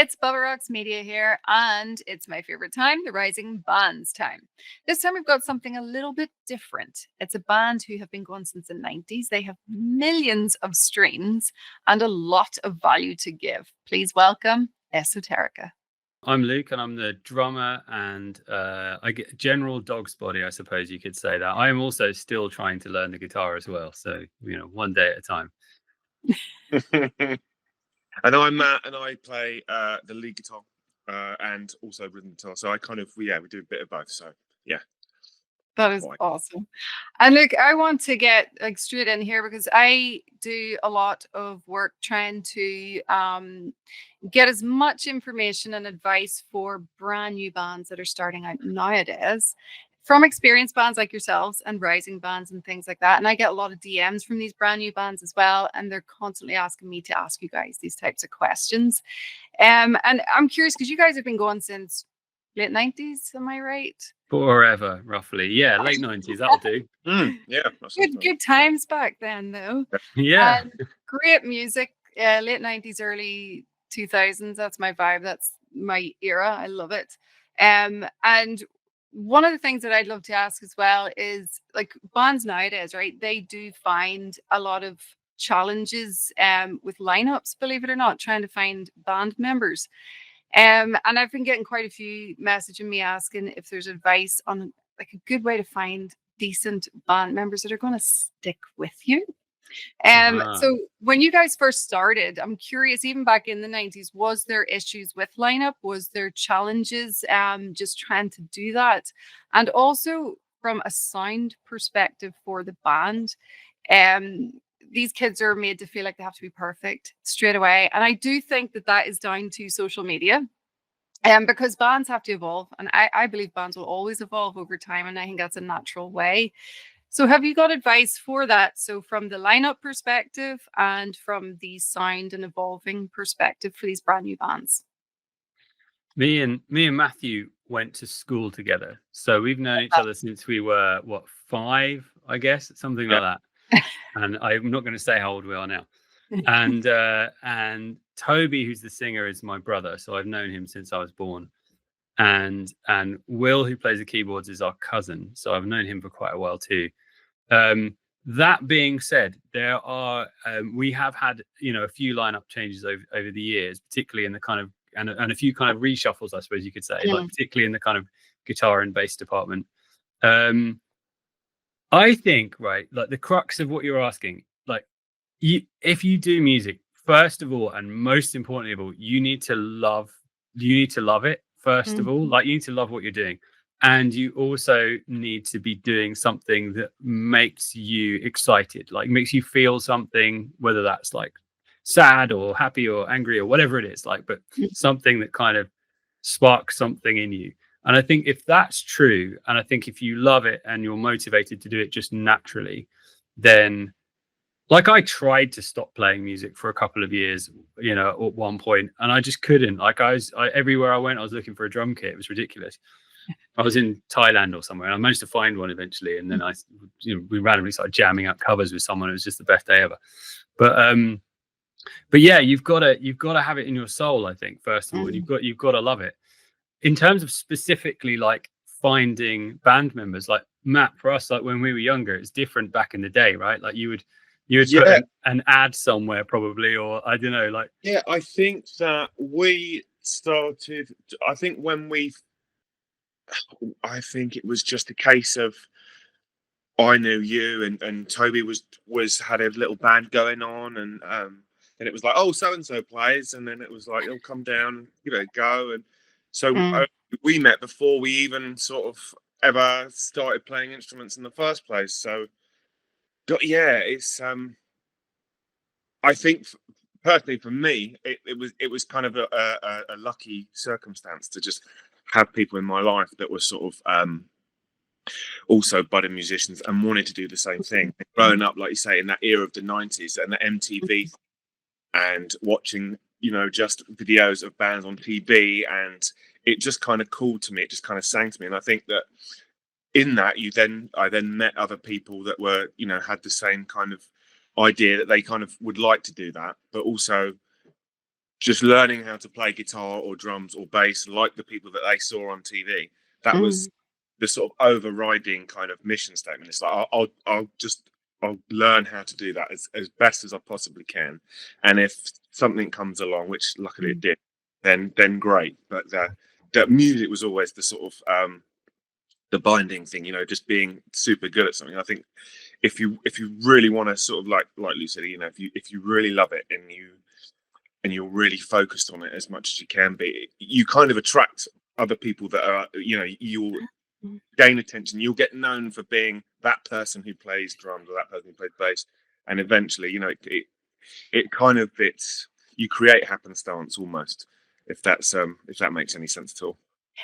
It's Bubba Rocks Media here, and it's my favorite time, the Rising Bands time. This time we've got something a little bit different. It's a band who have been going since the 90s. They have millions of streams and a lot of value to give. Please welcome Esoterica. I'm Luke, and I'm the drummer, and I get general dog's body, I suppose you could say that. I am also still trying to learn the guitar as well, so one day at a time. And I'm Matt, and I play the lead guitar and also rhythm guitar. So we do a bit of both. So yeah. That is awesome. And look, I want to get straight in here because I do a lot of work trying to get as much information and advice for brand new bands that are starting out nowadays from experienced bands like yourselves and rising bands and things like that. And I get a lot of DMs from these brand new bands as well. And they're constantly asking me to ask you guys these types of questions. And I'm curious because you guys have been going since late 90s, am I right? Forever, roughly. Yeah, late 90s, that'll do. Yeah. Good times back then, though. Yeah. Great music. Late 90s, early 2000s. That's my vibe. That's my era. I love it. And one of the things that I'd love to ask as well is like bands nowadays, right? They do find a lot of challenges with lineups, believe it or not, trying to find band members. And I've been getting quite a few messaging me asking if there's advice on like a good way to find decent band members that are going to stick with you. So when you guys first started, I'm curious, even back in the 90s, was there issues with lineup? Was there challenges just trying to do that? And also from a sound perspective for the band, these kids are made to feel like they have to be perfect straight away. And I do think that is down to social media. Because bands have to evolve. And I believe bands will always evolve over time. And I think that's a natural way. So have you got advice for that? So from the lineup perspective and from the sound and evolving perspective for these brand new bands? Me and Matthew went to school together. So we've known each other since we were, 5, I guess, something like that. And I'm not going to say how old we are now. And Toby, who's the singer, is my brother. So I've known him since I was born. And Will, who plays the keyboards, is our cousin. So I've known him for quite a while too. That being said, there are we have had a few lineup changes over the years, particularly in the kind of and a few kind of reshuffles, I suppose you could say, like particularly in the kind of guitar and bass department. I think, right, like the crux of what you're asking, like if you do music, first of all, and most importantly of all, you need to love it. First of all, like you need to love what you're doing. And you also need to be doing something that makes you excited, like makes you feel something, whether that's like sad or happy or angry or whatever it is, like, but something that kind of sparks something in you. And I think if that's true, and I think if you love it and you're motivated to do it just naturally, then like I tried to stop playing music for a couple of years, at one point, and I just couldn't. Like I everywhere I went, I was looking for a drum kit. It was ridiculous. I was in Thailand or somewhere, and I managed to find one eventually. And then we randomly started jamming up covers with someone. It was just the best day ever. But yeah, you've got to have it in your soul. I think first of all, and you've got to love it. In terms of specifically like finding band members, like Matt, for us, like when we were younger, it's different back in the day, right? Like you would put an ad somewhere probably, or I don't know, like. Yeah, I think that we started, I think it was just a case of I knew you and Toby had a little band going on, and then it was like, oh, so and so plays, and then it was like, he'll come down, give it a go. And so we met before we even sort of ever started playing instruments in the first place. So yeah, it's I think personally for me, it was kind of a lucky circumstance to just have people in my life that were sort of also budding musicians and wanted to do the same thing. Growing up, like you say, in that era of the 90s and the MTV and watching, just videos of bands on TV, and it just kind of called to me. It just kind of sang to me. And I think that in that, I then met other people that were, had the same kind of idea that they kind of would like to do that, but also just learning how to play guitar or drums or bass like the people that they saw on TV. That was the sort of overriding kind of mission statement. It's like I'll learn how to do that as best as I possibly can, and if something comes along, which luckily it did, then great. But that music was always the sort of the binding thing, you know, just being super good at something. I think if you really want to sort of like Lou said, you know, if you really love it and you're really focused on it as much as you can be, you kind of attract other people that are, you know, you'll gain attention. You'll get known for being that person who plays drums or that person who plays bass, and eventually, you know, it kind of you create happenstance almost, if that makes any sense at all.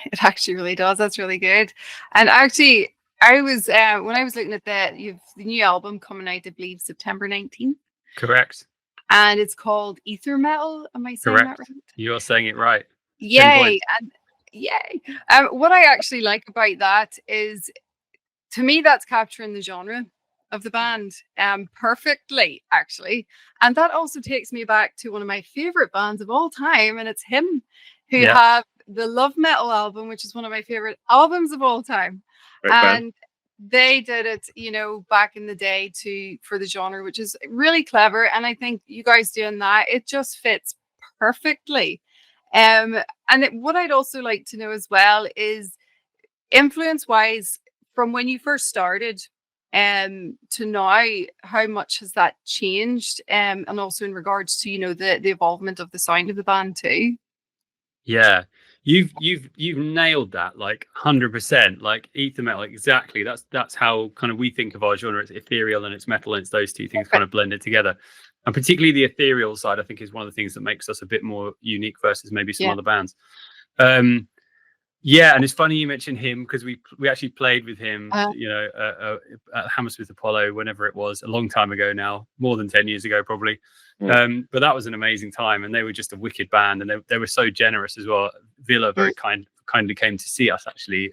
It actually really does. That's really good. And actually, I was when I was looking at the new album coming out, I believe September 19th. Correct. And it's called Ether Metal. Am I saying that right? You're saying it right. Yay! And yay! What I actually like about that is, to me, that's capturing the genre of the band perfectly, actually. And that also takes me back to one of my favorite bands of all time, and it's Him, who have the Love Metal album, which is one of my favorite albums of all time. And they did it, you know, back in the day for the genre, which is really clever. And I think you guys doing that, it just fits perfectly. What I'd also like to know as well is, influence wise, from when you first started to now, how much has that changed? And also in regards to, you know, the evolvement of the sound of the band too. Yeah, you've nailed that, like 100%. Like ether metal, exactly. That's how kind of we think of our genre. It's ethereal and it's metal, and it's those two things kind of blended together. And particularly the ethereal side, I think, is one of the things that makes us a bit more unique versus maybe some other bands. Yeah, and it's funny you mentioned Him, because we actually played with him, you know, at Hammersmith Apollo, whenever it was, a long time ago now, more than 10 years ago probably. But that was an amazing time, and they were just a wicked band, and they were so generous as well. Villa very kindly came to see us actually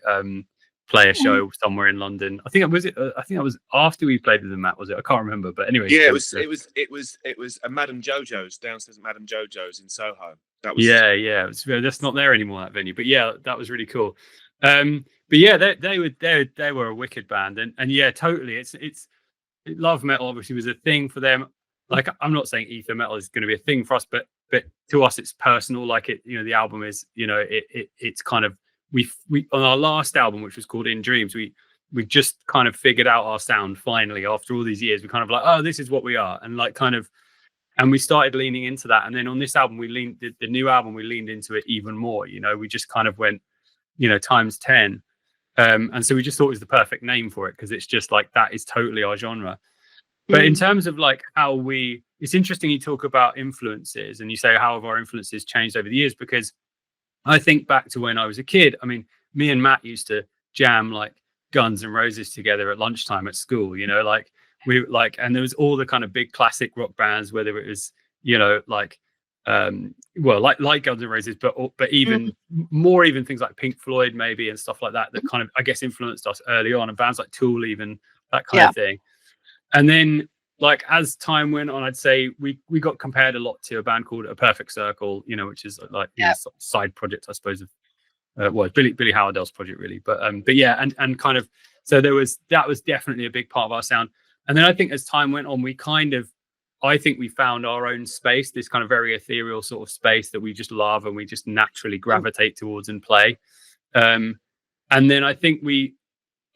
play a show somewhere in London. I think that was after we played with them, Matt, was it? I can't remember, but anyway. Yeah, it was a Madame Jojo's, downstairs at Madame Jojo's in Soho. That was that's not there anymore, that venue. But yeah, that was really cool. But yeah, they were a wicked band, and yeah, totally. It's love metal obviously was a thing for them. Like, I'm not saying ether metal is going to be a thing for us, but to us it's personal. Like, it, you know, the album is, you know, it's kind of, we on our last album, which was called In Dreams, we just kind of figured out our sound finally after all these years. We kind of like, oh, this is what we are, and like kind of, and we started leaning into that. And then on this album, the new album, we leaned into it even more. You know, we just kind of went, you know, times 10. And so we just thought it was the perfect name for it, because it's just like, that is totally our genre. But in terms of like how it's interesting you talk about influences, and you say how have our influences changed over the years, because I think back to when I was a kid. I mean, me and Matt used to jam like Guns N' Roses together at lunchtime at school, you know, like and there was all the kind of big classic rock bands, whether it was, you know, like like Guns N' Roses, but even more, even things like Pink Floyd maybe, and stuff like that kind of, I guess, influenced us early on, and bands like Tool, even that kind of thing. And then, like, as time went on, I'd say we got compared a lot to a band called A Perfect Circle, you know, which is like a side project, I suppose, of Billy Howardell's project, really. But yeah, and kind of, so that was definitely a big part of our sound. And then I think as time went on, I think we found our own space, this kind of very ethereal sort of space that we just love and we just naturally gravitate towards and play. And then I think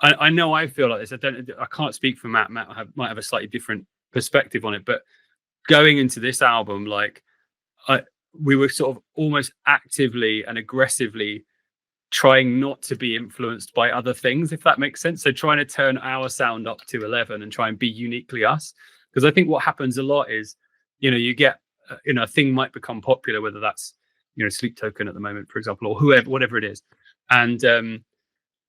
I know I feel like this. I can't speak for Matt. Matt might have a slightly different perspective on it, but going into this album, like we were sort of almost actively and aggressively trying not to be influenced by other things, if that makes sense. So trying to turn our sound up to 11 and try and be uniquely us. Because I think what happens a lot is, you know, you get, you know, a thing might become popular, whether that's, you know, Sleep Token at the moment, for example, or whatever it is. And you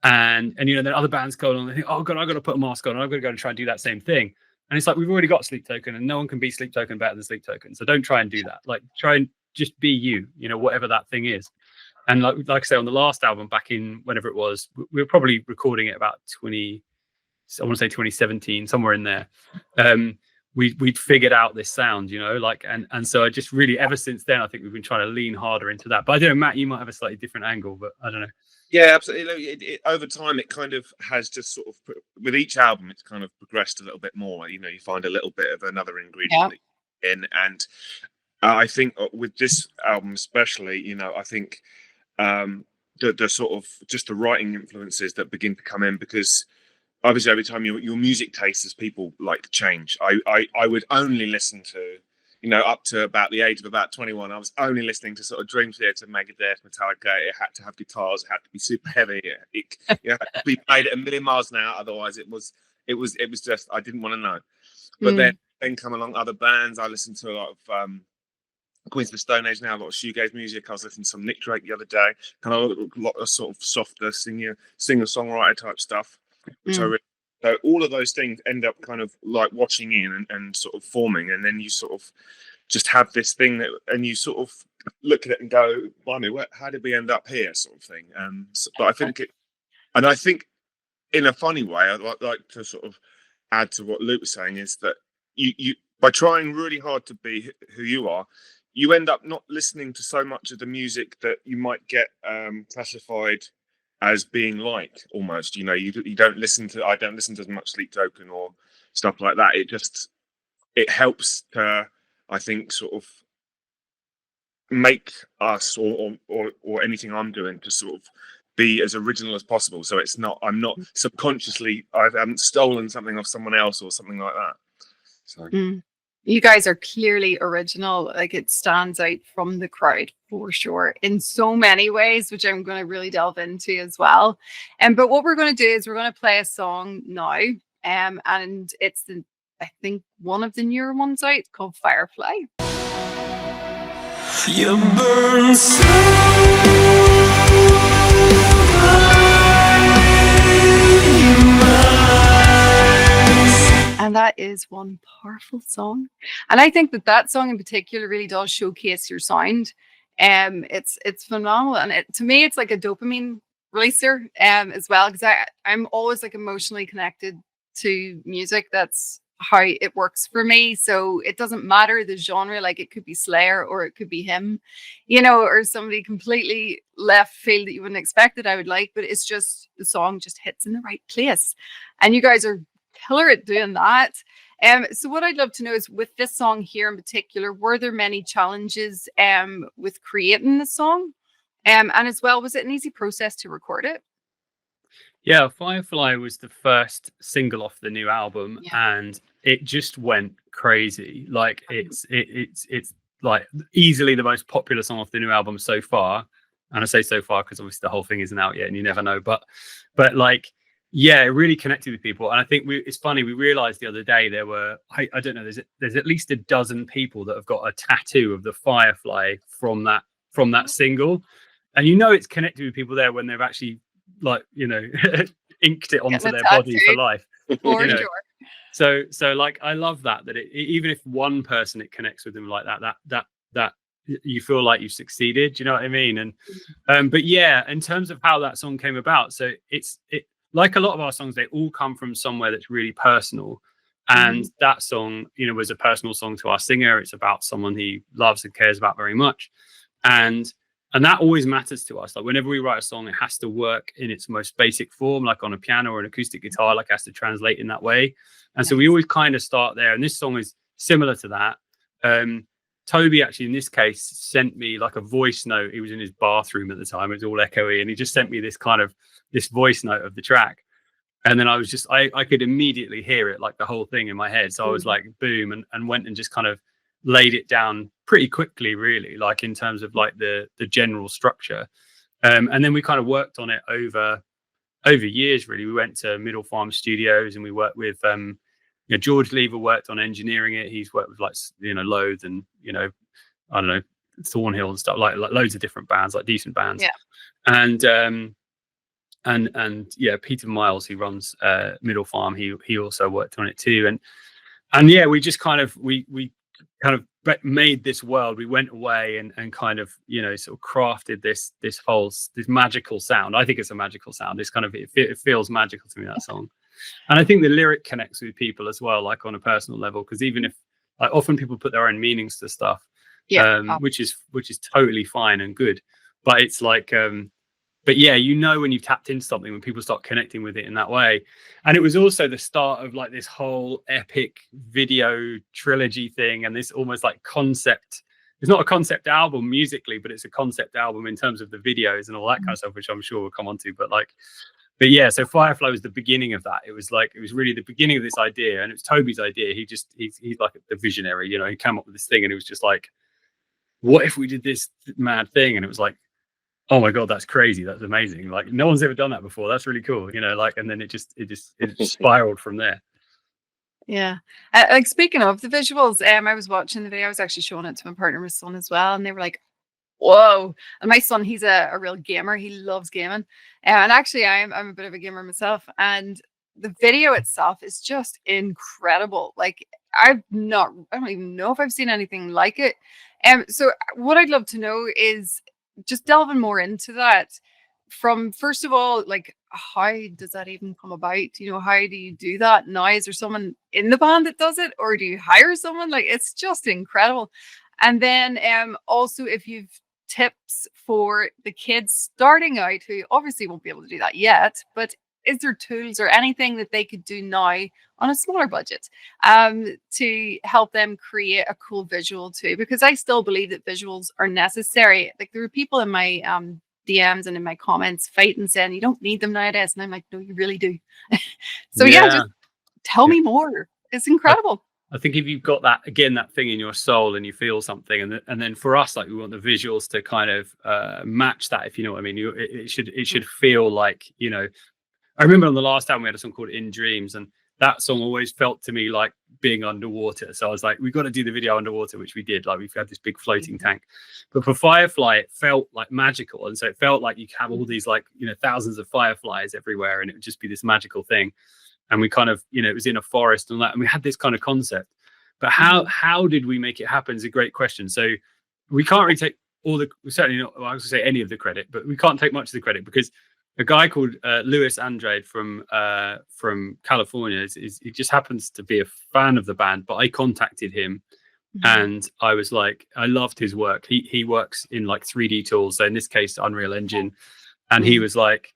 know, then other bands go on and they think, oh God, I've got to put a mask on, I've got to go and try and do that same thing. And it's like, we've already got Sleep Token, and no one can be Sleep Token better than Sleep Token. So don't try and do that. Like, try and just be you, you know, whatever that thing is. And like I say, on the last album, back in whenever it was, we were probably recording it about 2017, somewhere in there. we'd figured out this sound, you know, like, and so I just really, ever since then, I think we've been trying to lean harder into that. But I don't know, Matt, you might have a slightly different angle, but I don't know. Yeah, absolutely. Over time, it kind of has just sort of with each album, it's kind of progressed a little bit more. You know, you find a little bit of another ingredient in, and I think with this album especially, you know, I think the sort of just the writing influences that begin to come in, because obviously every time your music taste as people like to change. I would only listen to, you know, up to about the age of about 21, I was only listening to sort of Dream Theater, Megadeth, Metallica. It had to have guitars, it had to be super heavy, it had to be played at a million miles an hour, otherwise it was just, I didn't want to know. But then come along other bands. I listened to a lot of Queens of the Stone Age now, a lot of shoegaze music. I was listening to some Nick Drake the other day, kind of a lot of sort of softer singer-songwriter type stuff, which I really, so all of those things end up kind of like watching in and sort of forming, and then you sort of just have this thing that, and you sort of look at it and go, blimey, how did we end up here, sort of thing. But I think in a funny way, I'd like to sort of add to what Luke was saying, is that you by trying really hard to be who you are, you end up not listening to so much of the music that you might get classified as being like, almost, you know, I don't listen to as much Sleep Token or stuff like that. It helps to, I think, sort of make us or anything I'm doing to sort of be as original as possible. So I'm not subconsciously, I haven't stolen something off someone else or something like that. So you guys are clearly original. Like, it stands out from the crowd for sure in so many ways, which I'm going to really delve into as well. But what we're going to do is we're going to play a song now, and it's I think one of the newer ones out, called Firefly. You burn and that is one powerful song. And I think that song in particular really does showcase your sound. It's phenomenal. And to me, it's like a dopamine releaser as well, because I'm always like emotionally connected to music. That's how it works for me. So it doesn't matter the genre, like it could be Slayer or it could be him, you know, or somebody completely left field that you wouldn't expect that I would like, but it's just, the song just hits in the right place. And you guys are killer at doing that. So what I'd love to know is, with this song here in particular, were there many challenges with creating the song? And as well, was it an easy process to record it? Yeah, Firefly was the first single off the new album, and it just went crazy. Like, it's like easily the most popular song off the new album so far. And I say so far because obviously the whole thing isn't out yet and you never know, but like, yeah, it really connected with people. And I think it's funny, we realized the other day there were, I don't know, there's at least a dozen people that have got a tattoo of the Firefly from that single. And you know it's connected with people there when they've actually, like, you know, inked it onto their body for life. For you know? Sure. So like, I love that even if one person it connects with them like that you feel like you've succeeded. Do you know what I mean? And but yeah, in terms of how that song came about, so it like a lot of our songs, they all come from somewhere that's really personal. And that song, you know, was a personal song to our singer. It's about someone he loves and cares about very much. And that always matters to us. Like, whenever we write a song, it has to work in its most basic form, like on a piano or an acoustic guitar, like it has to translate in that way. And so we always kind of start there. And this song is similar to that. Toby actually, in this case, sent me like a voice note. He was in his bathroom at the time. It was all echoey. And he just sent me this voice note of the track. And then I was just, I could immediately hear it, like the whole thing in my head. So I was like, boom, and went and just kind of laid it down pretty quickly, really, like in terms of like the general structure. And then we kind of worked on it over years, really. We went to Middle Farm Studios and we worked with, you know, George Lever worked on engineering it. He's worked with, like, you know, Loathe and, you know, I don't know, Thornhill and stuff, like loads of different bands, like decent bands. Yeah. And yeah, Peter Miles, who runs Middle Farm, he also worked on it too. And yeah, we just kind of we kind of made this world. We went away and kind of, you know, sort of crafted this magical sound. I think it's a magical sound. It's kind of, it feels magical to me, that song. And I think the lyric connects with people as well, like on a personal level, because even if like often people put their own meanings to stuff, which is totally fine and good, but it's like but yeah, you know, when you've tapped into something, when people start connecting with it in that way. And it was also the start of like this whole epic video trilogy thing, and this almost like concept. It's not a concept album musically, but it's a concept album in terms of the videos and all that kind of stuff, which I'm sure we'll come on to. But yeah, so Firefly was the beginning of that. It was really the beginning of this idea, and it was Toby's idea. He's like the visionary, you know. He came up with this thing, and it was just like, what if we did this mad thing? And it was like, oh my god, that's crazy, that's amazing, like no one's ever done that before, that's really cool, you know, like, and then it spiraled from there. Like speaking of the visuals, I was watching the video. I was actually showing it to my partner, my son as well, and they were like, whoa. And my son, he's a real gamer, he loves gaming, and actually I'm a bit of a gamer myself, and the video itself is just incredible. Like I don't even know if I've seen anything like it. So what I'd love to know is just delving more into that, from first of all, like how does that even come about? You know, how do you do that now? Is there someone in the band that does it, or do you hire someone? Like, it's just incredible. And then also, if you've tips for the kids starting out who obviously won't be able to do that yet, but is there tools or anything that they could do now on a smaller budget to help them create a cool visual too? Because I still believe that visuals are necessary. Like, there were people in my DMs and in my comments fighting saying you don't need them nowadays, and I'm like, no, you really do. So yeah, just tell me more. It's incredible. I think if you've got that, again, that thing in your soul and you feel something, and then for us, like, we want the visuals to kind of match that, if you know what I mean. It should feel like, you know, I remember on the last album we had a song called In Dreams, and that song always felt to me like being underwater. So I was like, we've got to do the video underwater, which we did. Like, we've had this big floating tank. But for Firefly, it felt like magical. And so it felt like you have all these, like, you know, thousands of fireflies everywhere, and it would just be this magical thing. And we kind of, you know, it was in a forest and that, and we had this kind of concept. But how did we make it happen is a great question. So we can't really take certainly not, well, I was going to say any of the credit, but we can't take much of the credit, because a guy called Luis Andrade from California, he just happens to be a fan of the band. But I contacted him, and I was like, I loved his work. He works in like 3D tools, so in this case Unreal Engine, and he was like,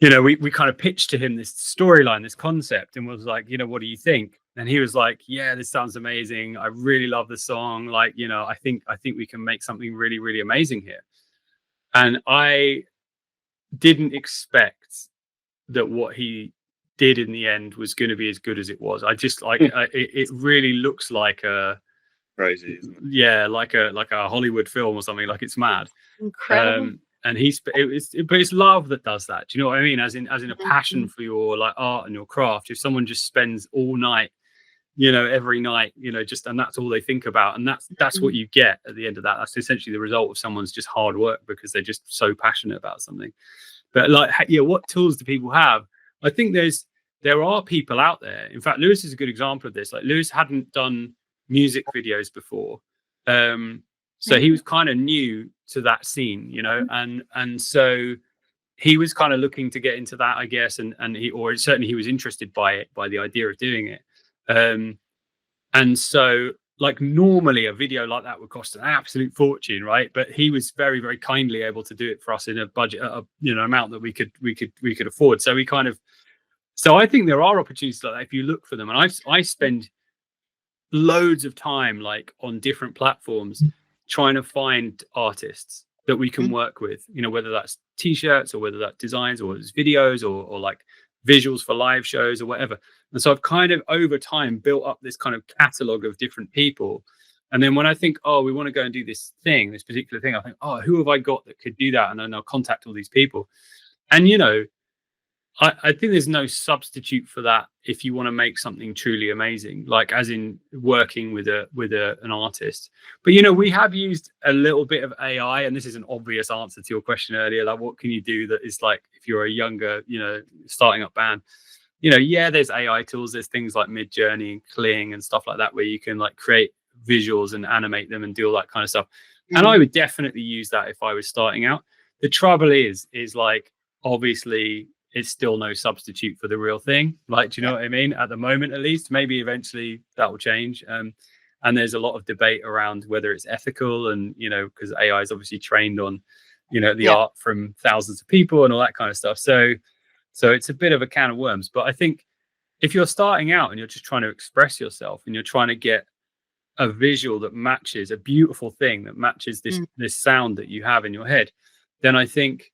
you know, we kind of pitched to him this storyline, this concept, and was like, you know, what do you think? And he was like, yeah, this sounds amazing, I really love the song, like, you know, I think we can make something really, really amazing here. And I didn't expect that what he did in the end was going to be as good as it was. I just like it really looks like a crazy, isn't it? Yeah, like a Hollywood film or something. Like, it's mad. Incredible. And but it's love that does that. Do you know what I mean? As in a passion for your like art and your craft. If someone just spends all night, you know, every night, you know, just, and that's all they think about, and that's what you get at the end of that. That's essentially the result of someone's just hard work, because they're just so passionate about something. But like, yeah, what tools do people have? I think there are people out there. In fact, Lewis is a good example of this. Like, Lewis hadn't done music videos before, so he was kind of new to that scene, you know, and so he was kind of looking to get into that, I guess, and he was interested by it, by the idea of doing it. And so, like, normally a video like that would cost an absolute fortune, right? But he was very, very kindly able to do it for us in a budget, you know, amount that we could afford. So I think there are opportunities like that if you look for them. And I spend loads of time, like, on different platforms trying to find artists that we can work with, you know, whether that's t-shirts or whether that's designs or it's videos or like visuals for live shows or whatever. And so I've kind of over time built up this kind of catalog of different people. And then when I think, oh, we want to go and do this particular thing, I think, oh, who have I got that could do that? And then I'll contact all these people. And, you know, I think there's no substitute for that if you want to make something truly amazing, like as in working with an artist. But, you know, we have used a little bit of AI, and this is an obvious answer to your question earlier, like, what can you do that is like, if you're a younger, you know, starting up band, you know, yeah, there's AI tools, there's things like Midjourney and Kling and stuff like that, where you can like create visuals and animate them and do all that kind of stuff. And I would definitely use that if I was starting out. The trouble is like, obviously, it's still no substitute for the real thing. Like, do you know what I mean? At the moment, at least. Maybe eventually that will change. And there's a lot of debate around whether it's ethical, and because AI is obviously trained on the art from thousands of people and all that kind of stuff. So it's a bit of a can of worms. But I think if you're starting out and you're just trying to express yourself and you're trying to get a visual that matches, a beautiful thing that matches this sound that you have in your head, then I think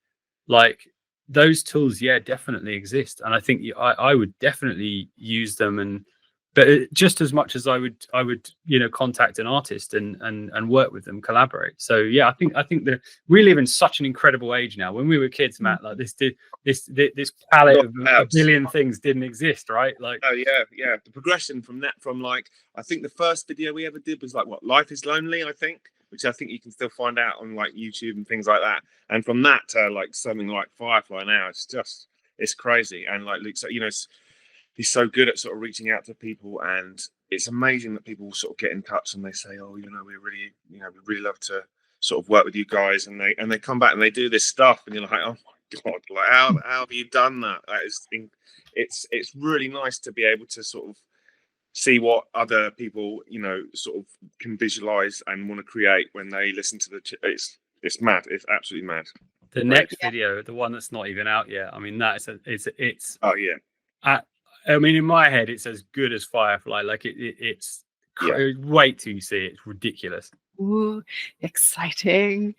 like those tools definitely exist, and I think I would definitely use them, but just as much as I would contact an artist and work with them, collaborate. So I think that we live in such an incredible age now. When we were kids, Matt, like this palette of a billion things didn't exist, right? Like, oh yeah, the progression from like, I think the first video we ever did was like Life is Lonely, I think, which I think you can still find out on like YouTube and things like that. And from that to like something like Firefly now, it's crazy. And like Luke, so he's so good at sort of reaching out to people, and it's amazing that people sort of get in touch and they say, oh, we really love to sort of work with you guys, and they come back and they do this stuff, and you're like, oh my god, like how have you done that? It's really nice to be able to sort of see what other people sort of can visualize and want to create when they listen to it's mad. It's absolutely mad. The next video, the one that's not even out yet, I mean, it's oh yeah. I mean, in my head, it's as good as Firefly. Like it's wait till you see it. It's ridiculous. Ooh, exciting.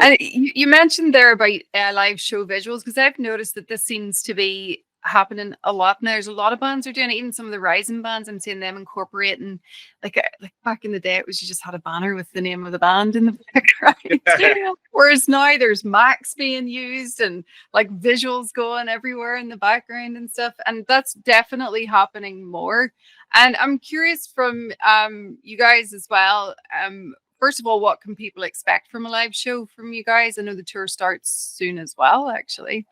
And you mentioned there about live show visuals, because I've noticed that this seems to be happening a lot now. There's a lot of bands are doing it. Even some of the rising bands, I'm seeing them incorporating, like back in the day, it was you just had a banner with the name of the band in the background. Whereas now there's Macs being used and like visuals going everywhere in the background and stuff. And that's definitely happening more. And I'm curious from you guys as well. First of all, what can people expect from a live show from you guys? I know the tour starts soon as well, actually.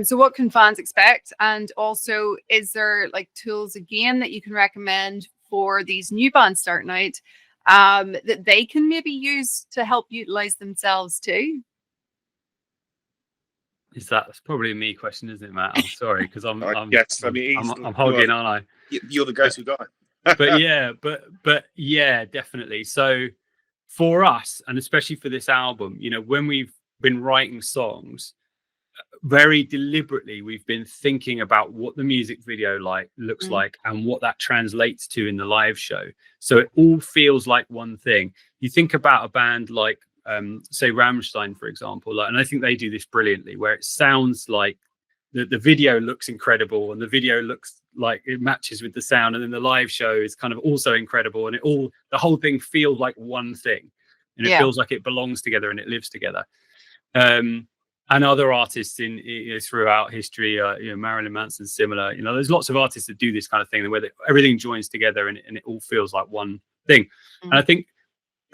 So what can fans expect? And also, is there like tools again that you can recommend for these new bands starting out that they can maybe use to help utilize themselves too? That's probably a me question, isn't it, Matt? I'm sorry, because I'm hogging, aren't I? You're the go-to guy. but definitely. So for us, and especially for this album, when we've been writing songs, very deliberately we've been thinking about what the music video looks like and what that translates to in the live show, so it all feels like one thing. You think about a band like say Rammstein, for example, and I think they do this brilliantly, where it sounds like the video looks incredible and the video looks like it matches with the sound, and then the live show is kind of also incredible, and the whole thing feels like one thing, and it feels like it belongs together and it lives together. And other artists in throughout history, Marilyn Manson's similar. There's lots of artists that do this kind of thing, where everything joins together and it all feels like one thing. And I think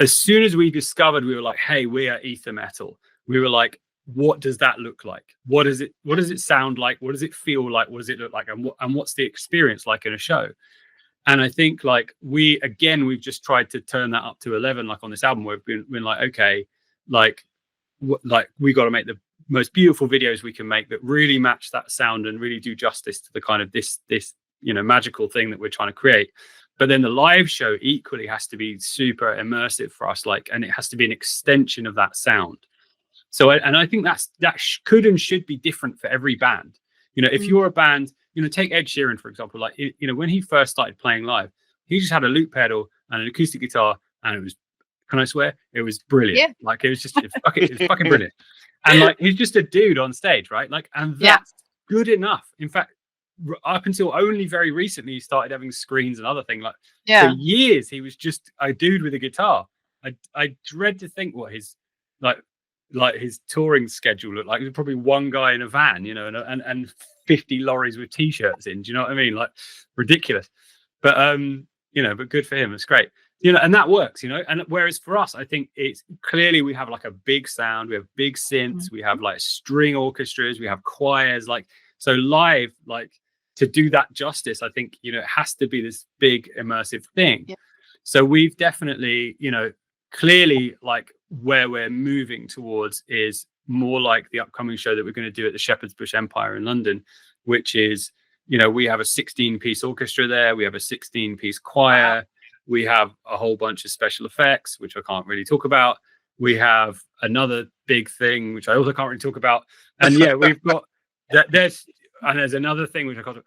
as soon as we discovered, we were like, hey, we are ether metal. We were like, what does that look like? What does it sound like? What does it feel like? What does it look like? And what's the experience like in a show? And I think like we've just tried to turn that up to 11, like on this album, where we've been like, okay, like we got to make the most beautiful videos we can make that really match that sound and really do justice to the kind of this magical thing that we're trying to create. But then the live show equally has to be super immersive for us, and it has to be an extension of that sound. So I think that could and should be different for every band. If you're a band, take Ed Sheeran, for example, like when he first started playing live, he just had a loop pedal and an acoustic guitar, and it was, can I swear, it was brilliant. Like it was fucking brilliant. And like he's just a dude on stage, right? Like, and that's good enough. In fact, up until only very recently, he started having screens and other things. Like for years, he was just a dude with a guitar. I dread to think what his like his touring schedule looked like. There's probably one guy in a van, and 50 lorries with t-shirts in. Do you know what I mean? Like ridiculous. But but good for him. It's great. And that works, and whereas for us, I think it's clearly we have like a big sound, we have big synths, we have like string orchestras, we have choirs, like, so live, like to do that justice, I think, it has to be this big immersive thing. So we've definitely, clearly like where we're moving towards is more like the upcoming show that we're going to do at the Shepherd's Bush Empire in London, which is, you know, we have a 16-piece orchestra there, we have a 16-piece choir, we have a whole bunch of special effects, which I can't really talk about. We have another big thing, which I also can't really talk about. And yeah, we've got that. There's another thing which I can't.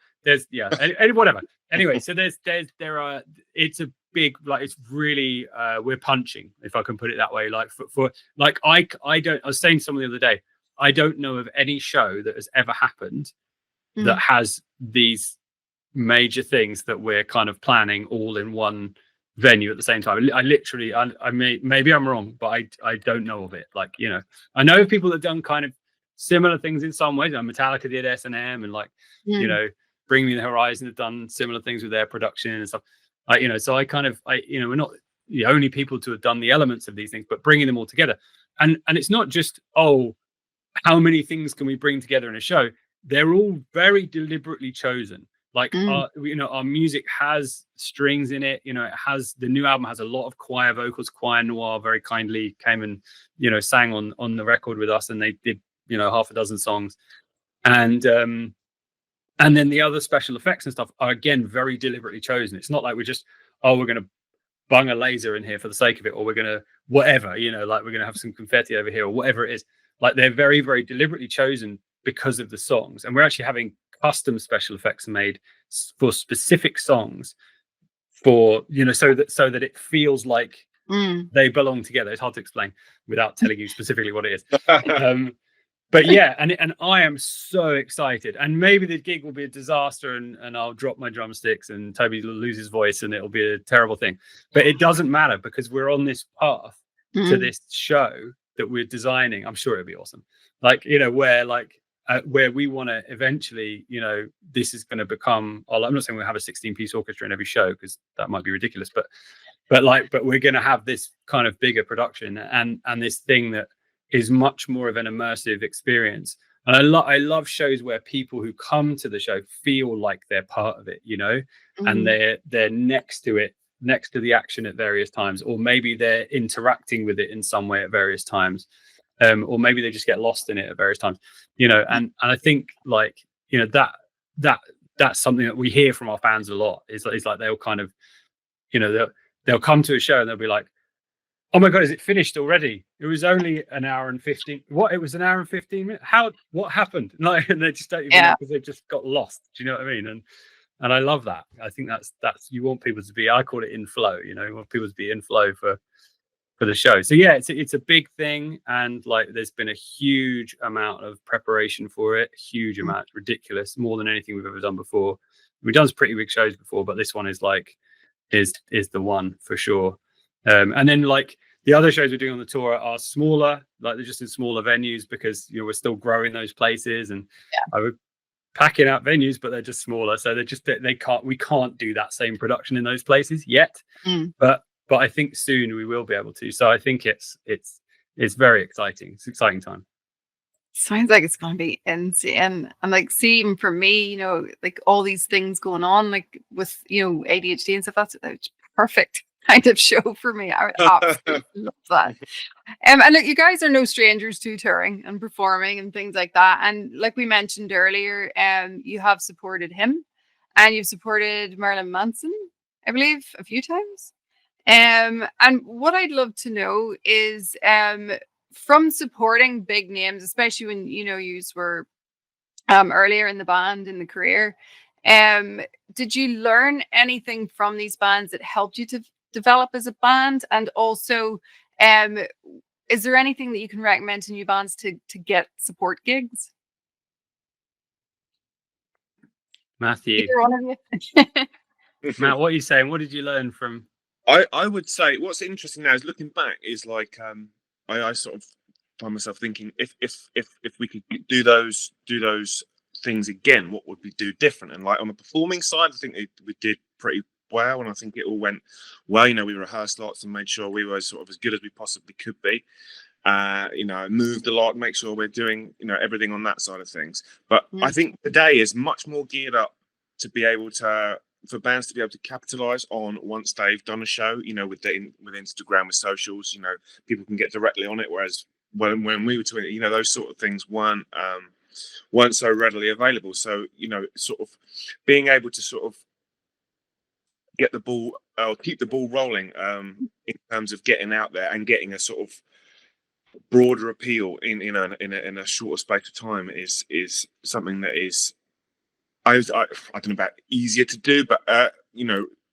Whatever. Anyway, so there are. It's a big, like, it's really we're punching, if I can put it that way. Like for like I don't. I was saying to someone the other day, I don't know of any show that has ever happened that has these major things that we're kind of planning all in one venue at the same time. I literally, maybe I'm wrong, but I don't know of it. Like, you know, I know of people that have done kind of similar things in some ways. Metallica did S&M, and like, you know, Bring Me the Horizon have done similar things with their production and stuff. You know, so we're not the only people to have done the elements of these things, but bringing them all together. And it's not just, oh, how many things can we bring together in a show? They're all very deliberately chosen. Like, our music has strings in it. You know, the new album has a lot of choir vocals. Choir Noir very kindly came and, you know, sang on the record with us, and they did, you know, half a dozen songs. And then the other special effects and stuff are, again, very deliberately chosen. It's not like we're just, we're going to bung a laser in here for the sake of it, or we're going to whatever, you know, like we're going to have some confetti over here or whatever it is. Like, they're very, very deliberately chosen because of the songs. And we're actually having custom special effects made for specific songs, for, you know, so that it feels like they belong together. It's hard to explain without telling you specifically what it is. But yeah, and I am so excited. And maybe the gig will be a disaster, and I'll drop my drumsticks and Toby will lose his voice and it'll be a terrible thing. But it doesn't matter, because we're on this path to this show that we're designing. I'm sure it'll be awesome. Like, you know, where we want to eventually, you know, this is going to become, I'm not saying we'll have a 16-piece orchestra in every show, because that might be ridiculous, but we're going to have this kind of bigger production and this thing that is much more of an immersive experience. And I love shows where people who come to the show feel like they're part of it, you know, and they're next to it, next to the action at various times, or maybe they're interacting with it in some way at various times. Or maybe they just get lost in it at various times, you know. And I think, like, you know, that's something that we hear from our fans a lot. Is like they'll kind of, you know, they'll come to a show and they'll be like, oh my God, is it finished already? It was only an hour and 15. What? It was an hour and 15 minutes? What happened? Like, and they just don't even know, because they've just got lost. Do you know what I mean? And I love that. I think that's you want people to be, I call it in flow, you know, you want people to be in flow for the show. So yeah, it's a big thing, and like, there's been a huge amount of preparation for it, huge amount, ridiculous, more than anything we've ever done before. We've done some pretty big shows before, but this one is like is the one for sure. And then, like, the other shows we're doing on the tour are smaller, like they're just in smaller venues, because, you know, we're still growing those places, and I would packing out venues, but they're just smaller, so we can't do that same production in those places yet. But I think soon we will be able to. So I think it's very exciting. It's an exciting time. Sounds like it's going to be insane. And like, see, even for me, you know, like all these things going on, like with, you know, ADHD and stuff, that's perfect kind of show for me. I would absolutely love that. And look, you guys are no strangers to touring and performing and things like that. And like we mentioned earlier, you have supported him, and you've supported Marilyn Manson, I believe, a few times. And what I'd love to know is, from supporting big names, especially when, you know, you were earlier in the band, in the career, did you learn anything from these bands that helped you to develop as a band? And also, is there anything that you can recommend to new bands to get support gigs? Matthew, either one of you. Matt, what are you saying? What did you learn from? I would say what's interesting now is looking back is like, I sort of find myself thinking, if we could do those things again, what would we do different? And like, on the performing side, I think we did pretty well, and I think it all went well. You know, we rehearsed lots and made sure we were sort of as good as we possibly could be. You know, moved a lot, make sure we're doing, you know, everything on that side of things. But I think today is much more geared up to be able to, for bands to be able to capitalize on once they've done a show, you know, with Instagram, with socials, you know, people can get directly on it. Whereas when we were doing it, those sort of things weren't so readily available. So sort of being able to sort of get the ball or keep the ball rolling in terms of getting out there and getting a sort of broader appeal in a shorter space of time is something that is I don't know about easier to do, but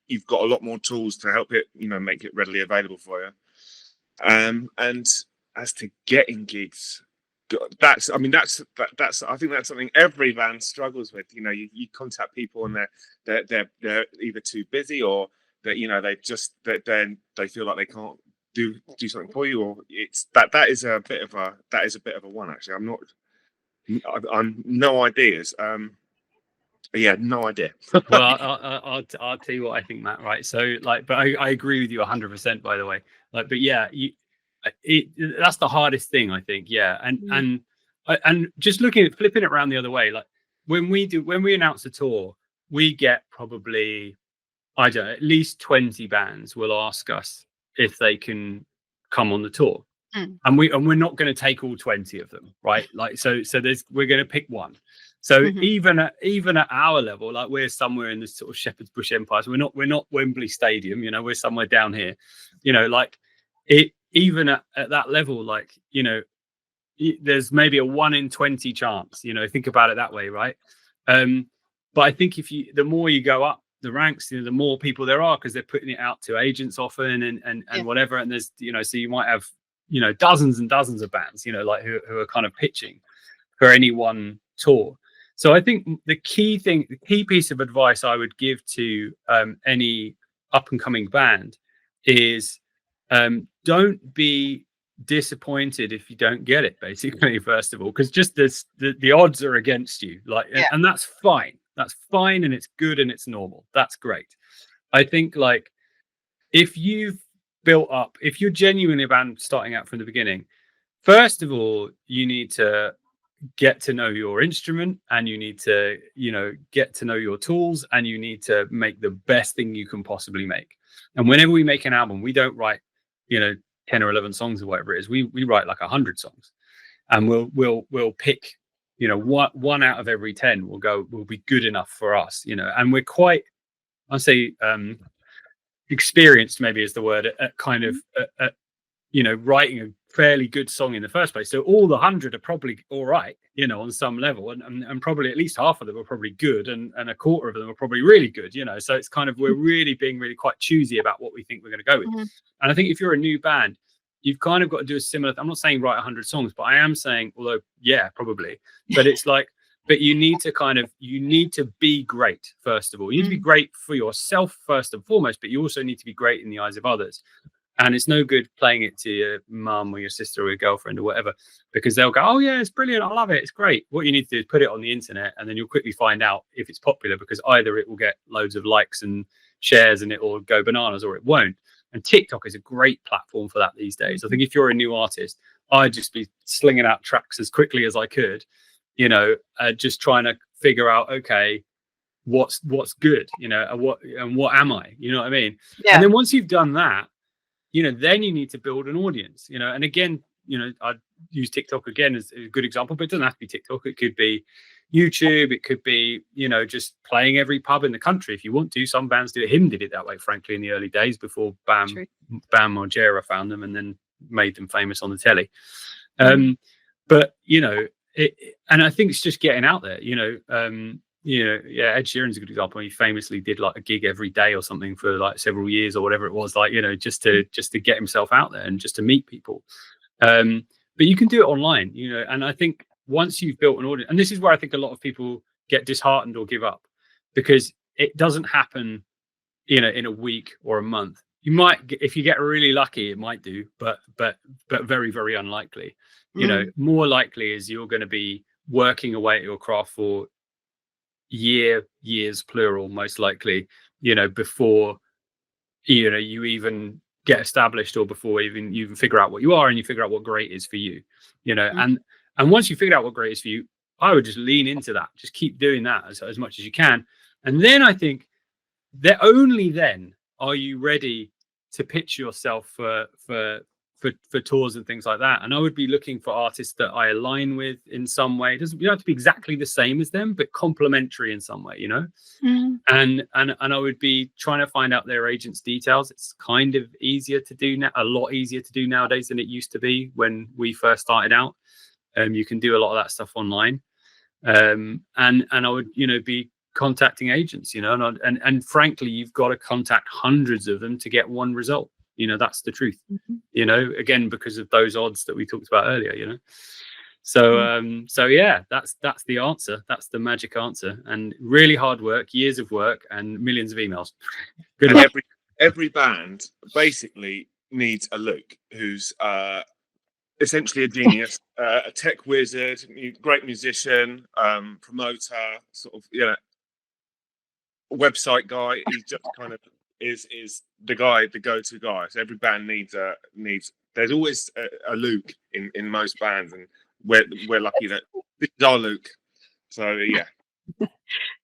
you've got a lot more tools to help it make it readily available for you. And as to getting gigs, I think that's something every band struggles with. You contact people and they're either too busy, or that they feel like they can't do something for you, or it's that is a bit of a one. Actually, I'm no ideas. Yeah, no idea. Well, I'll tell you what I think, Matt. Right, so but I agree with you 100%. By the way, but yeah, that's the hardest thing, I think. Yeah, and just flipping it around the other way, like when we announce a tour, we get probably at least 20 bands will ask us if they can come on the tour, and we're not going to take all 20 of them, right? Like so we're going to pick one. So even at our level, like we're somewhere in this sort of Shepherd's Bush Empire. So we're not Wembley Stadium, we're somewhere down here, like it. Even at that level, like there's maybe a 1 in 20 chance. Think about it that way, right? But I think the more you go up the ranks, the more people there are, because they're putting it out to agents often and whatever. And there's so you might have dozens and dozens of bands, like who are kind of pitching for any one tour. So I think the key piece of advice I would give to any up and coming band is don't be disappointed if you don't get it, basically, first of all, because just the odds are against you, and that's fine. That's fine, and it's good, and it's normal. That's great. I think if you're genuinely a band starting out from the beginning, first of all, you need to get to know your instrument, and you need to get to know your tools, and you need to make the best thing you can possibly make. And whenever we make an album, we don't write 10 or 11 songs or whatever it is. We write like 100 songs, and we'll pick one out of every 10 will be good enough for us, and we're quite, I'll say, experienced maybe is the word, at kind of writing a fairly good song in the first place. So all the 100 are probably all right, on some level, and probably at least half of them are probably good, and a quarter of them are probably really good, so it's kind of, we're really being really quite choosy about what we think we're going to go with. And I think if you're a new band, you've kind of got to do a similar, I'm not saying write 100 songs, but I am saying, although yeah, probably, but it's like, but you need to be great, first of all. You need to be great for yourself first and foremost, but you also need to be great in the eyes of others. And it's no good playing it to your mum or your sister or your girlfriend or whatever, because they'll go, oh yeah, it's brilliant, I love it, it's great. What you need to do is put it on the internet, and then you'll quickly find out if it's popular, because either it will get loads of likes and shares and it will go bananas, or it won't. And TikTok is a great platform for that these days. I think if you're a new artist, I'd just be slinging out tracks as quickly as I could, just trying to figure out, okay, what's good, and what am I, you know what I mean? Yeah. And then once you've done that, then you need to build an audience, and again, I'd use TikTok again as a good example, but it doesn't have to be TikTok. It could be YouTube. It could be, just playing every pub in the country if you want to. Some bands do it. Him did it that way, frankly, in the early days before Bam Margera found them and then made them famous on the telly. But, and I think it's just getting out there, Ed Sheeran's a good example. He famously did like a gig every day or something for like several years or whatever it was, just to get himself out there and just to meet people. But you can do it online, and I think once you've built an audience, and this is where I think a lot of people get disheartened or give up, because it doesn't happen, in a week or a month. You might, if you get really lucky, it might do, but very, very unlikely. More likely is you're going to be working away at your craft for years plural, most likely, before you even get established, or before you even figure out what you are and you figure out what great is for you, and once you figure out what great is for you, I would just lean into that, just keep doing that as much as you can. And then I think that only then are you ready to pitch yourself for for tours and things like that. And I would be looking for artists that I align with in some way. It doesn't, you don't have to be exactly the same as them, but complementary in some way, you know. And I would be trying to find out their agents' details. It's kind of easier to do now, a lot easier to do nowadays than it used to be when we first started out. You can do a lot of that stuff online. And I would, you know, be contacting agents, you know, and frankly, you've got to contact hundreds of them to get one result. You know, that's the truth. You know, again, because of those odds that we talked about earlier, you know. So yeah, that's the answer. That's the magic answer. And really hard work, years of work, and millions of emails. Good luck. Every band basically needs a Luke who's essentially a genius, a tech wizard, great musician, promoter, sort of, you know, website guy. He's just kind of is the guy, the go-to guy. So every band needs there's always a Luke in most bands, and we're lucky that this is our Luke. So yeah.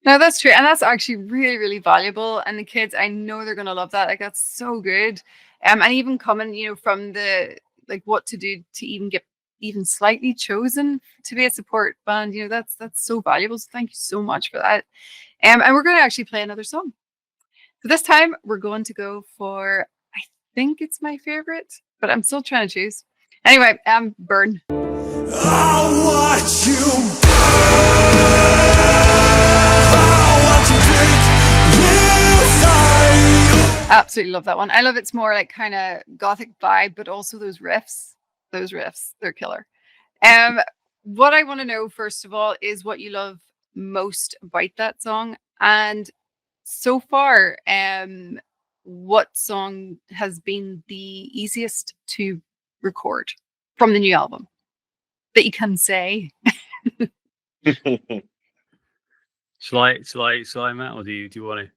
No, that's true, and that's actually really, really valuable. And the kids, I know they're gonna love that. Like, that's so good. And even coming, you know, from the like what to do to even get even slightly chosen to be a support band, you know, that's so valuable. So thank you so much for that. And we're going to actually play another song. So this time we're going to go for, I think it's my favorite, but I'm still trying to choose. Anyway, Burn. I watch you Absolutely love that one. I love it's more like kind of gothic vibe, but also those riffs, they're killer. What I want to know first of all is what you love most about that song, and so far, what song has been the easiest to record from the new album that you can say? Shall I, Matt, or do you want to?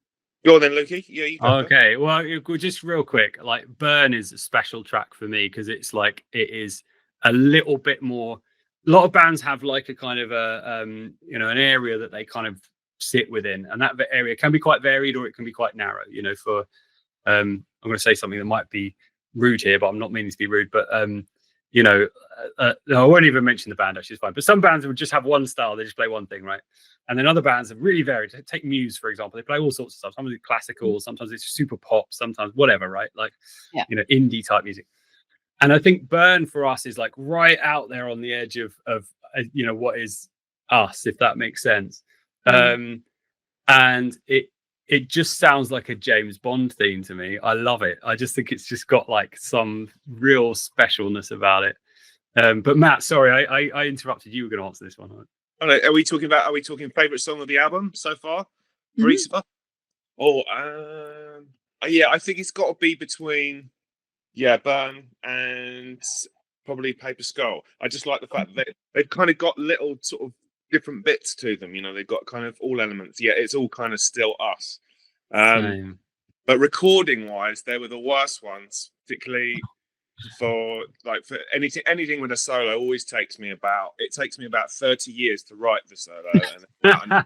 Go on then, Lukey. Yeah, you go. Okay, well, just real quick, like Burn is a special track for me because it's like it is a little bit more. A lot of bands have like a kind of a you know, an area that they kind of sit within, and that area can be quite varied or it can be quite narrow. You know, for I'm going to say something that might be rude here, but I'm not meaning to be rude. But you know, I won't even mention the band. Actually, it's fine. But some bands would just have one style; they just play one thing, right? And then other bands are really varied. Take Muse, for example. They play all sorts of stuff. Sometimes it's classical, sometimes it's super pop, sometimes whatever, right? Like, you know, indie type music. And I think Burn for us is like right out there on the edge of you know, what is us, if that makes sense. And it just sounds like a James Bond theme to me. I love it. I just think it's just got like some real specialness about it. But Matt, sorry, I interrupted. You were going to answer this one, right? Oh, no, are we talking favourite song of the album so far for each of us? Oh, yeah, I think it's got to be between Burn and probably Paper Skull. I just like the fact that they've kind of got little sort of different bits to them. You know, they've got kind of all elements. Yeah, it's all kind of still us. But recording wise, they were the worst ones, particularly for anything with a solo. Always takes me about 30 years to write the solo. And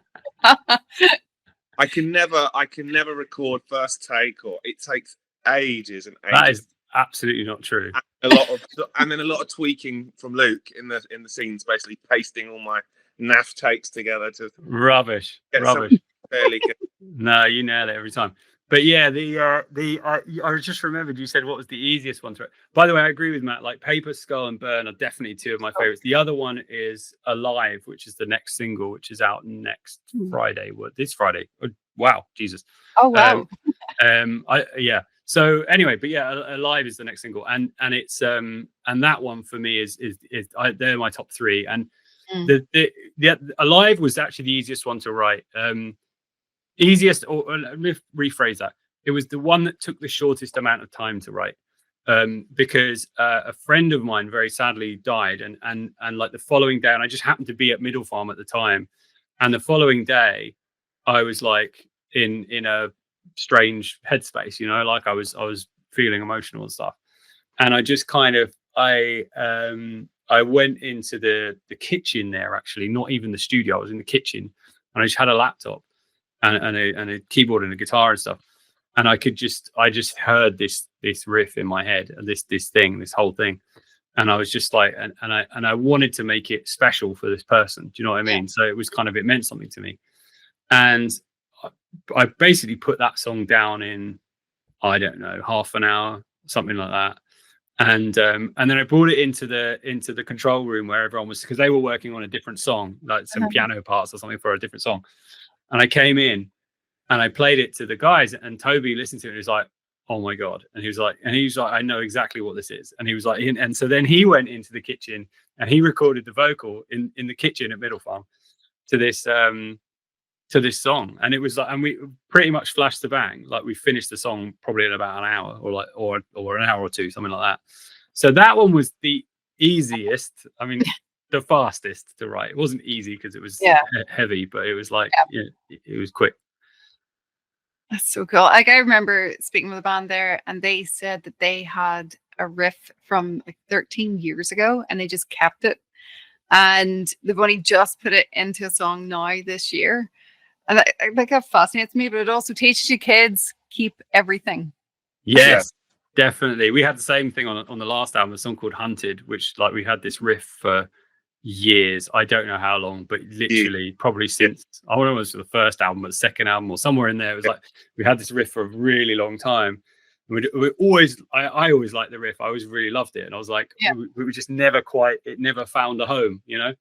I can never record first take, or it takes ages and ages. That is absolutely not true. And then a lot of tweaking from Luke in the scenes, basically pasting all my naff takes together to rubbish. Fairly good. No, you nail it every time. But yeah, I just remembered you said what was the easiest one to. By the way, I agree with Matt. Like Paper Skull and Burn are definitely two of my favorites. The other one is Alive, which is the next single, which is out next Friday. This Friday. Oh, wow, Jesus. Oh wow. Yeah. So anyway, but yeah, Alive is the next single, and it's and that one for me is they're my top three. And the Alive was actually the easiest one to write. Easiest, or let me rephrase that. It was the one that took the shortest amount of time to write, because a friend of mine very sadly died, and like the following day, and I just happened to be at Middle Farm at the time, and the following day, I was like in a strange headspace, you know, like I was feeling emotional and stuff, and I just kind of I went into the kitchen there, actually, not even the studio. I was in the kitchen, and I just had a laptop and a keyboard and a guitar and stuff. and I just heard this riff in my head, and this whole thing, and I was just like, and I wanted to make it special for this person. Do you know what I mean? So it was kind of, it meant something to me, and I basically put that song down in, I don't know, half an hour, something like that. And then I brought it into the control room where everyone was, because they were working on a different song, like some piano parts or something for a different song. And I came in and I played it to the guys, and Toby listened to it and he was like, oh my God. And he was like, I know exactly what this is. And he was like, and so then he went into the kitchen and he recorded the vocal in the kitchen at Middle Farm to this song. And it was like, and we pretty much flashed to bang, like we finished the song probably in about an hour, or an hour or two, something like that. So that one was the easiest, I mean the fastest to write. It wasn't easy because it was heavy, but it was like it was quick. That's so cool. Like, I remember speaking with a band there, and they said that they had a riff from like 13 years ago and they just kept it, and they've only just put it into a song now this year. And that fascinates me, but it also teaches you kids, keep everything. Yes, definitely. We had the same thing on the last album, a song called Hunted, which, like, we had this riff for years. I don't know how long, but literally probably since, I don't know, it was the first album, but the second album or somewhere in there, it was like we had this riff for a really long time. We always, I always liked the riff. I always really loved it, and I was like, we were just never quite, it never found a home, you know.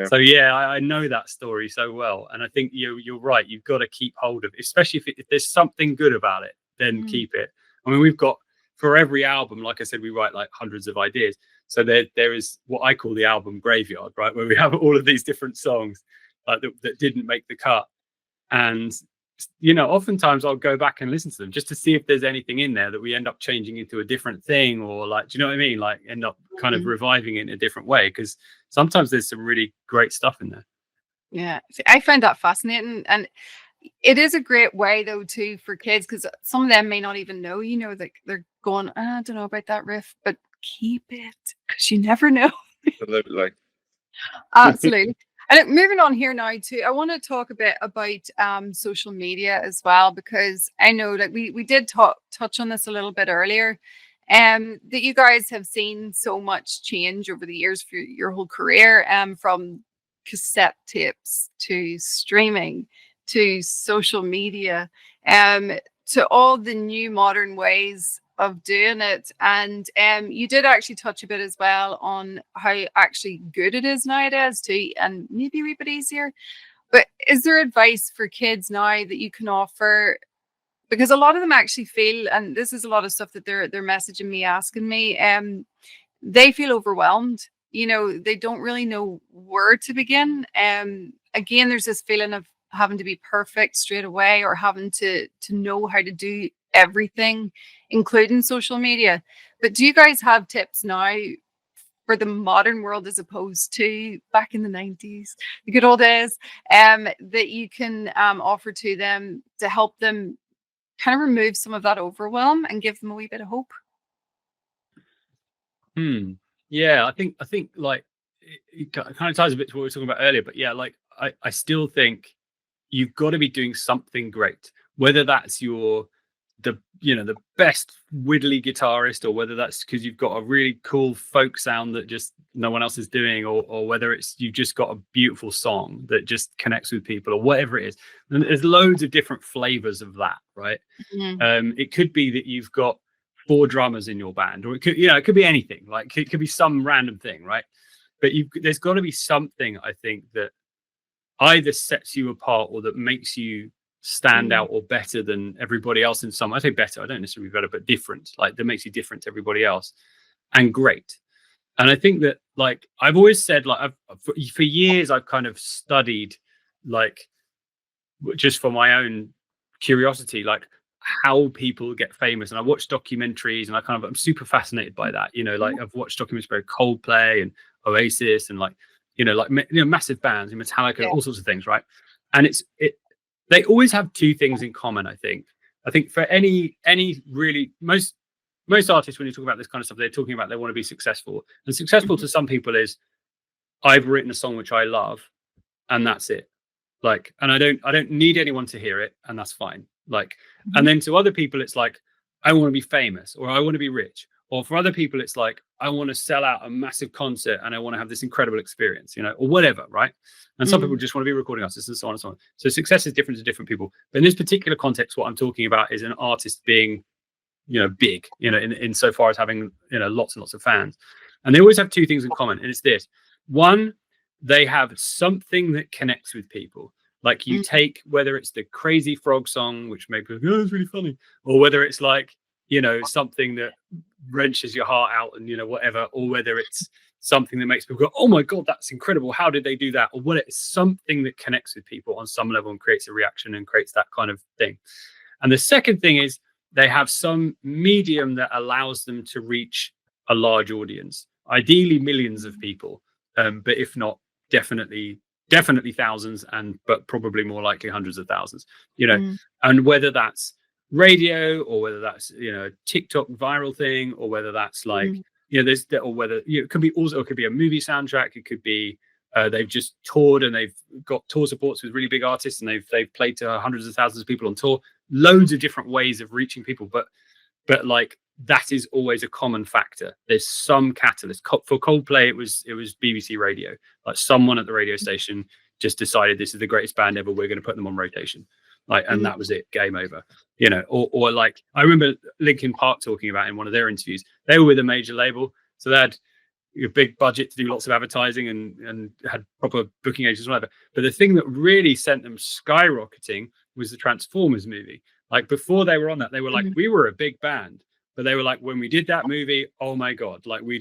So I know that story so well, and I think you're right. You've got to keep hold of it, especially if there's something good about it, then keep it. I mean, we've got, for every album, like I said, we write like hundreds of ideas. So there is what I call the album graveyard, right, where we have all of these different songs that didn't make the cut, and oftentimes I'll go back and listen to them just to see if there's anything in there that we end up changing into a different thing, or like, do you know what I mean? Like, end up kind of reviving it in a different way, because sometimes there's some really great stuff in there. Yeah, I find that fascinating, and it is a great way though too for kids, because some of them may not even know, that they're going, I don't know about that riff, but keep it, because you never know. Absolutely. Absolutely. And moving on here now too, I want to talk a bit about social media as well, because I know that we did touch on this a little bit earlier, that you guys have seen so much change over the years for your whole career, from cassette tapes to streaming to social media, to all the new modern ways of doing it. And you did actually touch a bit as well on how actually good it is nowadays too, and maybe a wee bit easier. But is there advice for kids now that you can offer? Because a lot of them actually feel, and this is a lot of stuff that they're messaging me, asking me, they feel overwhelmed. They don't really know where to begin. Again, there's this feeling of having to be perfect straight away, or having to know how to do everything, including social media. But do you guys have tips now for the modern world, as opposed to back in the 90s, the good old days, that you can offer to them to help them kind of remove some of that overwhelm and give them a wee bit of hope? Yeah, I think like it kind of ties a bit to what we were talking about earlier, but yeah, like I still think you've got to be doing something great, whether that's the best widdly guitarist, or whether that's because you've got a really cool folk sound that just no one else is doing, or whether it's you've just got a beautiful song that just connects with people, or whatever it is. And there's loads of different flavors of that, right? It could be that you've got 4 drummers in your band, or it could be anything. Like, it could be some random thing, right? But there's got to be something, I think, that either sets you apart or that makes you stand out or better than everybody else in some. I say better, I don't necessarily better, but different, like that makes you different to everybody else, and great. And I think that, like, I've always said, like, for years I've kind of studied, like, just for my own curiosity, like how people get famous, and I watch documentaries, and I'm super fascinated by that. Like, I've watched documentaries about Coldplay and Oasis, and massive bands, and Metallica, all sorts of things, right? And they always have 2 things in common. I think for any really, most artists, when you talk about this kind of stuff, they're talking about they want to be successful, and successful to some people is, I've written a song which I love, and that's it. Like, and I don't need anyone to hear it, and that's fine. Like, and then to other people, it's like, I want to be famous, or I want to be rich. Or for other people, it's like, I want to sell out a massive concert and I want to have this incredible experience, you know, or whatever, right? And some people just want to be recording artists and so on and so on. So success is different to different people. But in this particular context, what I'm talking about is an artist being, you know, big, you know, in so far as having, you know, lots and lots of fans. And they always have two things in common. And it's this. One, they have something that connects with people. Like you take, whether it's the crazy frog song, which makes people go, oh, it's really funny, or whether it's like, you know, something that wrenches your heart out and, you know, whatever, or whether it's something that makes people go, oh my God, that's incredible. How did they do that? Or what it's something that connects with people on some level and creates a reaction and creates that kind of thing. And the second thing is they have some medium that allows them to reach a large audience, ideally millions of people. But if not, definitely thousands, but probably more likely hundreds of thousands, you know, and whether that's radio or whether that's, you know, TikTok viral thing, or whether that's like, you know, there's, or whether, you know, it could be also, it could be a movie soundtrack. It could be they've just toured and they've got tour supports with really big artists and they've played to hundreds of thousands of people on tour. Loads of different ways of reaching people, but like that is always a common factor. There's some catalyst. For Coldplay, it was BBC Radio. Like someone at the radio station just decided this is the greatest band ever. We're going to put them on rotation. Like, and that was it. Game over. You know, or like I remember Linkin Park talking about in one of their interviews. They were with a major label, so they had a big budget to do lots of advertising and had proper booking agents and whatever. But the thing that really sent them skyrocketing was the Transformers movie. Like before they were on that, they were like, we were a big band. But they were like, when we did that movie, oh my God, like we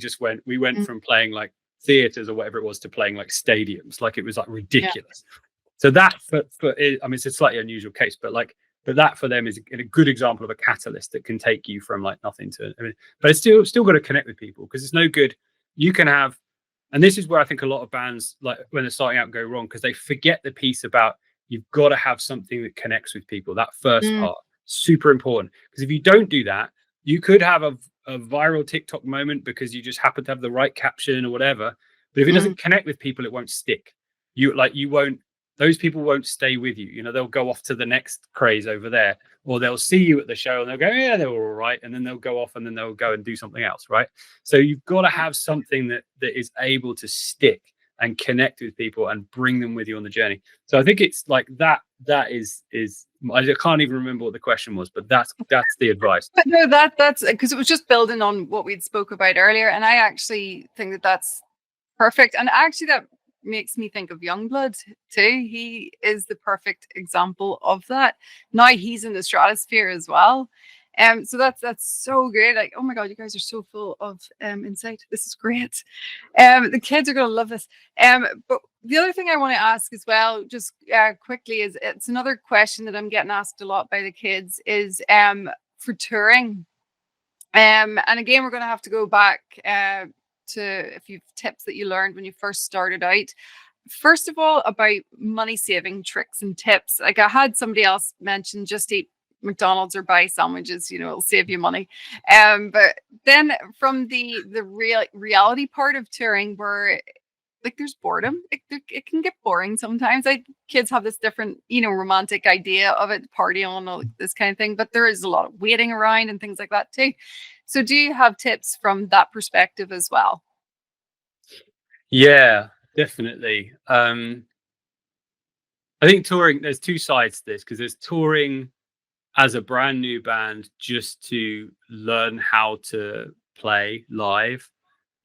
went from playing like theaters or whatever it was to playing like stadiums. Like it was like ridiculous. Yeah. So that for I mean, it's a slightly unusual case, but that for them is a good example of a catalyst that can take you from like nothing to, I mean, but it's still got to connect with people, because it's no good. You can have, and this is where I think a lot of bands, like when they're starting out, go wrong, because they forget the piece about you've got to have something that connects with people. That first part, super important, because if you don't do that, you could have a viral TikTok moment because you just happen to have the right caption or whatever. But if it doesn't connect with people, it won't stick. Those people won't stay with you. You know, they'll go off to the next craze over there, or they'll see you at the show and they'll go, yeah, they were all right. And then they'll go off and then they'll go and do something else. Right. So you've got to have something that is able to stick and connect with people and bring them with you on the journey. So I think it's like that is I can't even remember what the question was, but that's the advice. But no, that's because it was just building on what we'd spoke about earlier. And I actually think that's perfect. And actually that makes me think of Youngblood too. He is the perfect example of that. Now he's in the stratosphere as well. So that's so great. Like, oh my God, you guys are so full of insight. This is great. The kids are going to love this. But the other thing I want to ask as well, just quickly, is it's another question that I'm getting asked a lot by the kids is for touring. And again, we're going to have to go back to if you've tips that you learned when you first started out. First of all, about money saving tricks and tips. Like I had somebody else mention, just eat McDonald's or buy sandwiches, you know, it'll save you money. But then from the reality part of touring, where like there's boredom, it can get boring sometimes. Like kids have this different, you know, romantic idea of it, party on, all this kind of thing, but there is a lot of waiting around and things like that too. So do you have tips from that perspective as well? Yeah, definitely. I think touring, there's two sides to this, because there's touring as a brand new band just to learn how to play live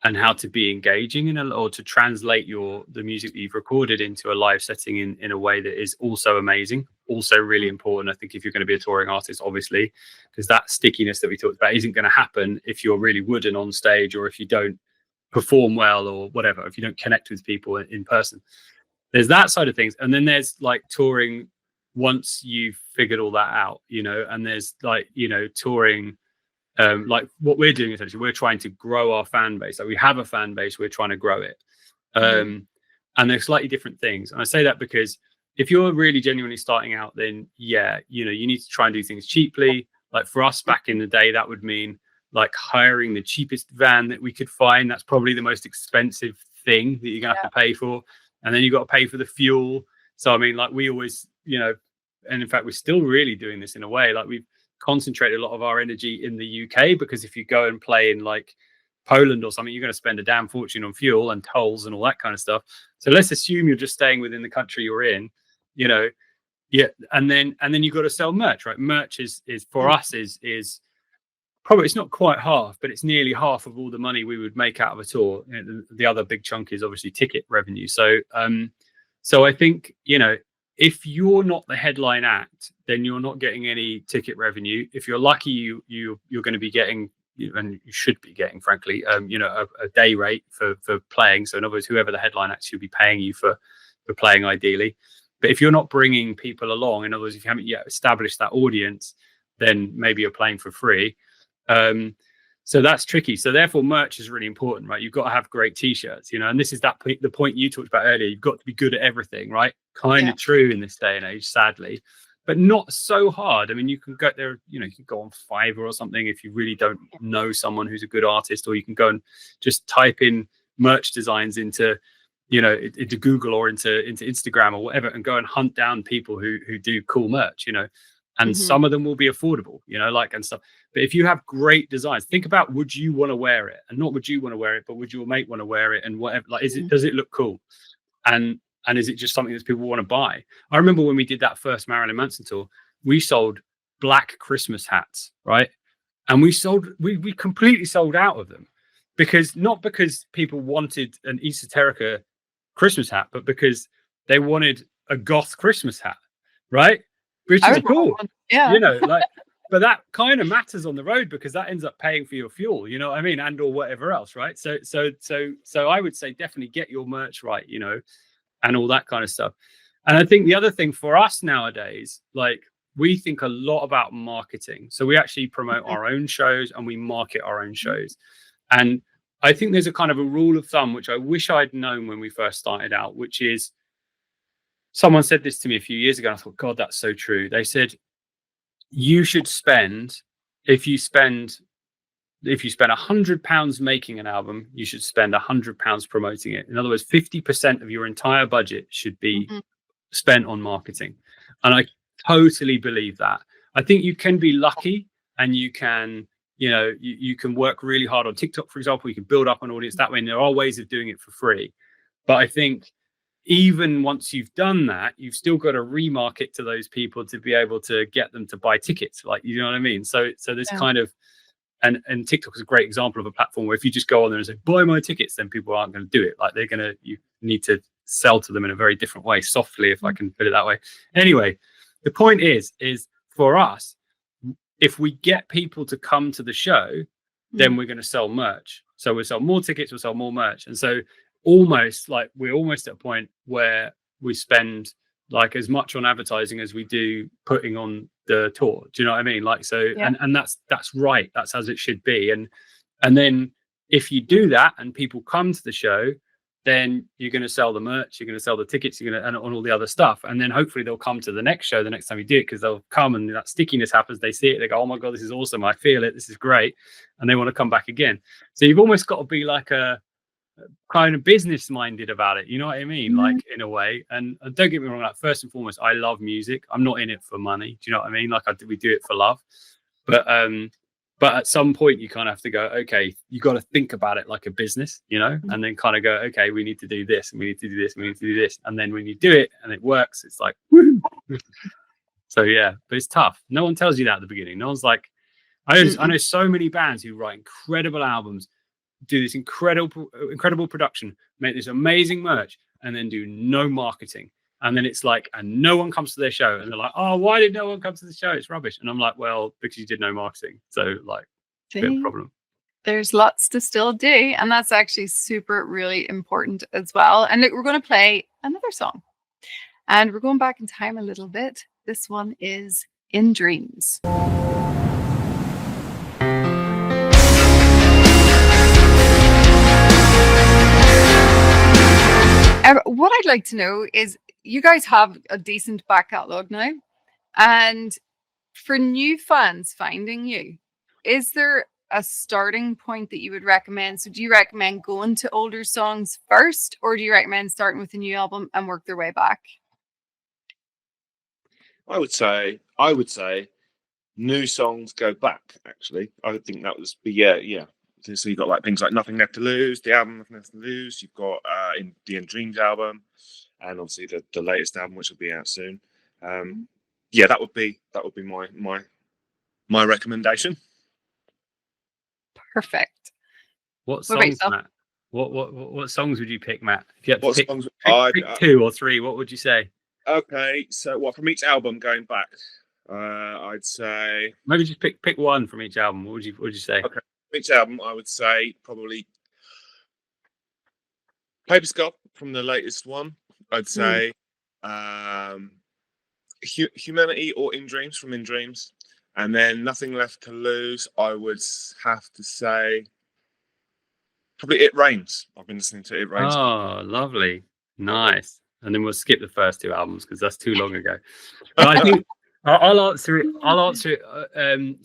and how to be engaging or to translate the music that you've recorded into a live setting in a way that is also amazing, also really important. I think if you're going to be a touring artist, obviously, because that stickiness that we talked about isn't going to happen if you're really wooden on stage, or if you don't perform well, or whatever, if you don't connect with people in person. There's that side of things. And then there's like touring once you've figured all that out, you know, and there's like, you know, touring, like what we're doing, essentially, we're trying to grow our fan base. Like we have a fan base, we're trying to grow it. And they're slightly different things. And I say that because if you're really genuinely starting out, then yeah, you know, you need to try and do things cheaply. Like for us back in the day, that would mean like hiring the cheapest van that we could find. That's probably the most expensive thing that you're gonna have to pay for. And then you got to pay for the fuel. So I mean, like we always, you know, and in fact, we're still really doing this in a way. Like we've concentrated a lot of our energy in the UK, because if you go and play in like Poland or something, you're going to spend a damn fortune on fuel and tolls and all that kind of stuff. So let's assume you're just staying within the country you're in, you know. Yeah, and then you've got to sell merch, right? Merch is for us is probably, it's not quite half, but it's nearly half of all the money we would make out of a tour. You know, the other big chunk is obviously ticket revenue. So so I think, you know, if you're not the headline act, then you're not getting any ticket revenue. If you're lucky, you're going to be getting, and you should be getting, frankly, you know, a day rate for playing. So in other words, whoever the headline act should be paying you for playing, ideally. But if you're not bringing people along, in other words, if you haven't yet established that audience, then maybe you're playing for free. So that's tricky. So therefore, merch is really important, right? You've got to have great t-shirts, you know, and this is the point you talked about earlier. You've got to be good at everything, right? Kind of true in this day and age, sadly, but not so hard. I mean, you can go there, you know, you can go on Fiverr or something if you really don't know someone who's a good artist, or you can go and just type in merch designs into, you know, into Google or into Instagram or whatever, and go and hunt down people who do cool merch, you know, and some of them will be affordable, you know, like, and stuff. But if you have great designs, think about, would you want to wear it? And not would you want to wear it, but would your mate want to wear it? And whatever, like, does it look cool? And is it just something that people want to buy? I remember when we did that first Marilyn Manson tour, we sold black Christmas hats, right? And we completely sold out of them, because not because people wanted an Esoterica Christmas hat, but because they wanted a goth Christmas hat, right? Which is cool. Yeah. You know, like, but that kind of matters on the road, because that ends up paying for your fuel, you know what I mean? And or whatever else, right? So I would say definitely get your merch right, you know, and all that kind of stuff. And I think the other thing for us nowadays, like, we think a lot about marketing. So we actually promote our own shows and we market our own shows. And I think there's a kind of a rule of thumb, which I wish I'd known when we first started out, which is, someone said this to me a few years ago, and I thought, God, that's so true. They said, you should spend, if you spend £100 making an album, you should spend £100 promoting it. In other words, 50% of your entire budget should be spent on marketing. And I totally believe that. I think you can be lucky, and you can, you know, you can work really hard on TikTok, for example. You can build up an audience that way, and there are ways of doing it for free. But I think even once you've done that, you've still got to remarket to those people to be able to get them to buy tickets. Like, you know what I mean? So there's kind of, and TikTok is a great example of a platform where if you just go on there and say, buy my tickets, then people aren't going to do it. Like, you need to sell to them in a very different way, softly, if I can put it that way. Anyway, the point is for us, if we get people to come to the show, then we're going to sell merch. So we'll sell more tickets, we'll sell more merch. And so we're almost at a point where we spend like as much on advertising as we do putting on the tour. Do you know what I mean? Like, so, and that's right. That's as it should be. And then if you do that and people come to the show, then you're going to sell the merch, you're going to sell the tickets, you're going to, and all the other stuff. And then hopefully they'll come to the next show the next time you do it, because they'll come and that stickiness happens. They see it, they go, oh my God, this is awesome. I feel it. This is great. And they want to come back again. So you've almost got to be like a kind of business minded about it. You know what I mean? Like, in a way. And don't get me wrong, like, first and foremost, I love music. I'm not in it for money. Do you know what I mean? Like, we do it for love. But at some point you kind of have to go, okay, you got to think about it like a business, you know, and then kind of go, okay, we need to do this and we need to do this and we need to do this. And then when you do it and it works, it's like, woo. So yeah, but it's tough. No one tells you that at the beginning. No one's like, I know so many bands who write incredible albums, do this incredible production, make this amazing merch, and then do no marketing. And then it's like, and no one comes to their show, and they're like, oh, why did no one come to the show? It's rubbish. And I'm like, well, because you did no marketing. So like, bit of a problem. There's lots to still do. And that's actually really important as well. And look, we're going to play another song. And we're going back in time a little bit. This one is In Dreams. What I'd like to know is, you guys have a decent back catalogue now, and for new fans finding you, is there a starting point that you would recommend? So do you recommend going to older songs first, or do you recommend starting with a new album and work their way back? I would say new songs go back. Actually, I would think that was yeah. So you've got like things like Nothing Left to Lose, the album Nothing Left to Lose. You've got in the In Dreams album, and obviously the latest album, which will be out soon. Yeah, that would be my recommendation. Perfect. What What about songs, yourself? Matt? What songs would you pick, Matt? If you had to What pick, songs? pick 2 or 3, what would you say? Okay, so what from each album going back? I'd say Maybe just pick one from each album. What would you say? okay. Each album, I would say probably Paper Skull from the latest one. I'd say Humanity or In Dreams from In Dreams, and then Nothing Left to Lose. I would have to say probably It Rains. I've been listening to It Rains. Oh, lovely, nice. And then we'll skip the first 2 albums because that's too long ago. But I think I'll answer it.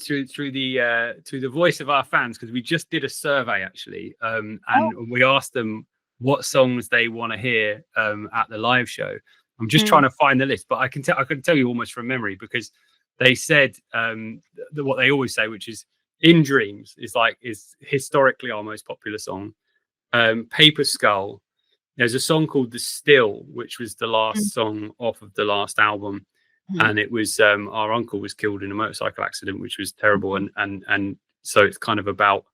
Through the voice of our fans, because we just did a survey actually, and we asked them what songs they want to hear at the live show. I'm just trying to find the list, but I can tell you almost from memory, because they said what they always say, which is In Dreams is historically our most popular song. Paper Skull. There's a song called The Still, which was the last song off of the last album. And it was our uncle was killed in a motorcycle accident, which was terrible. And so it's kind of about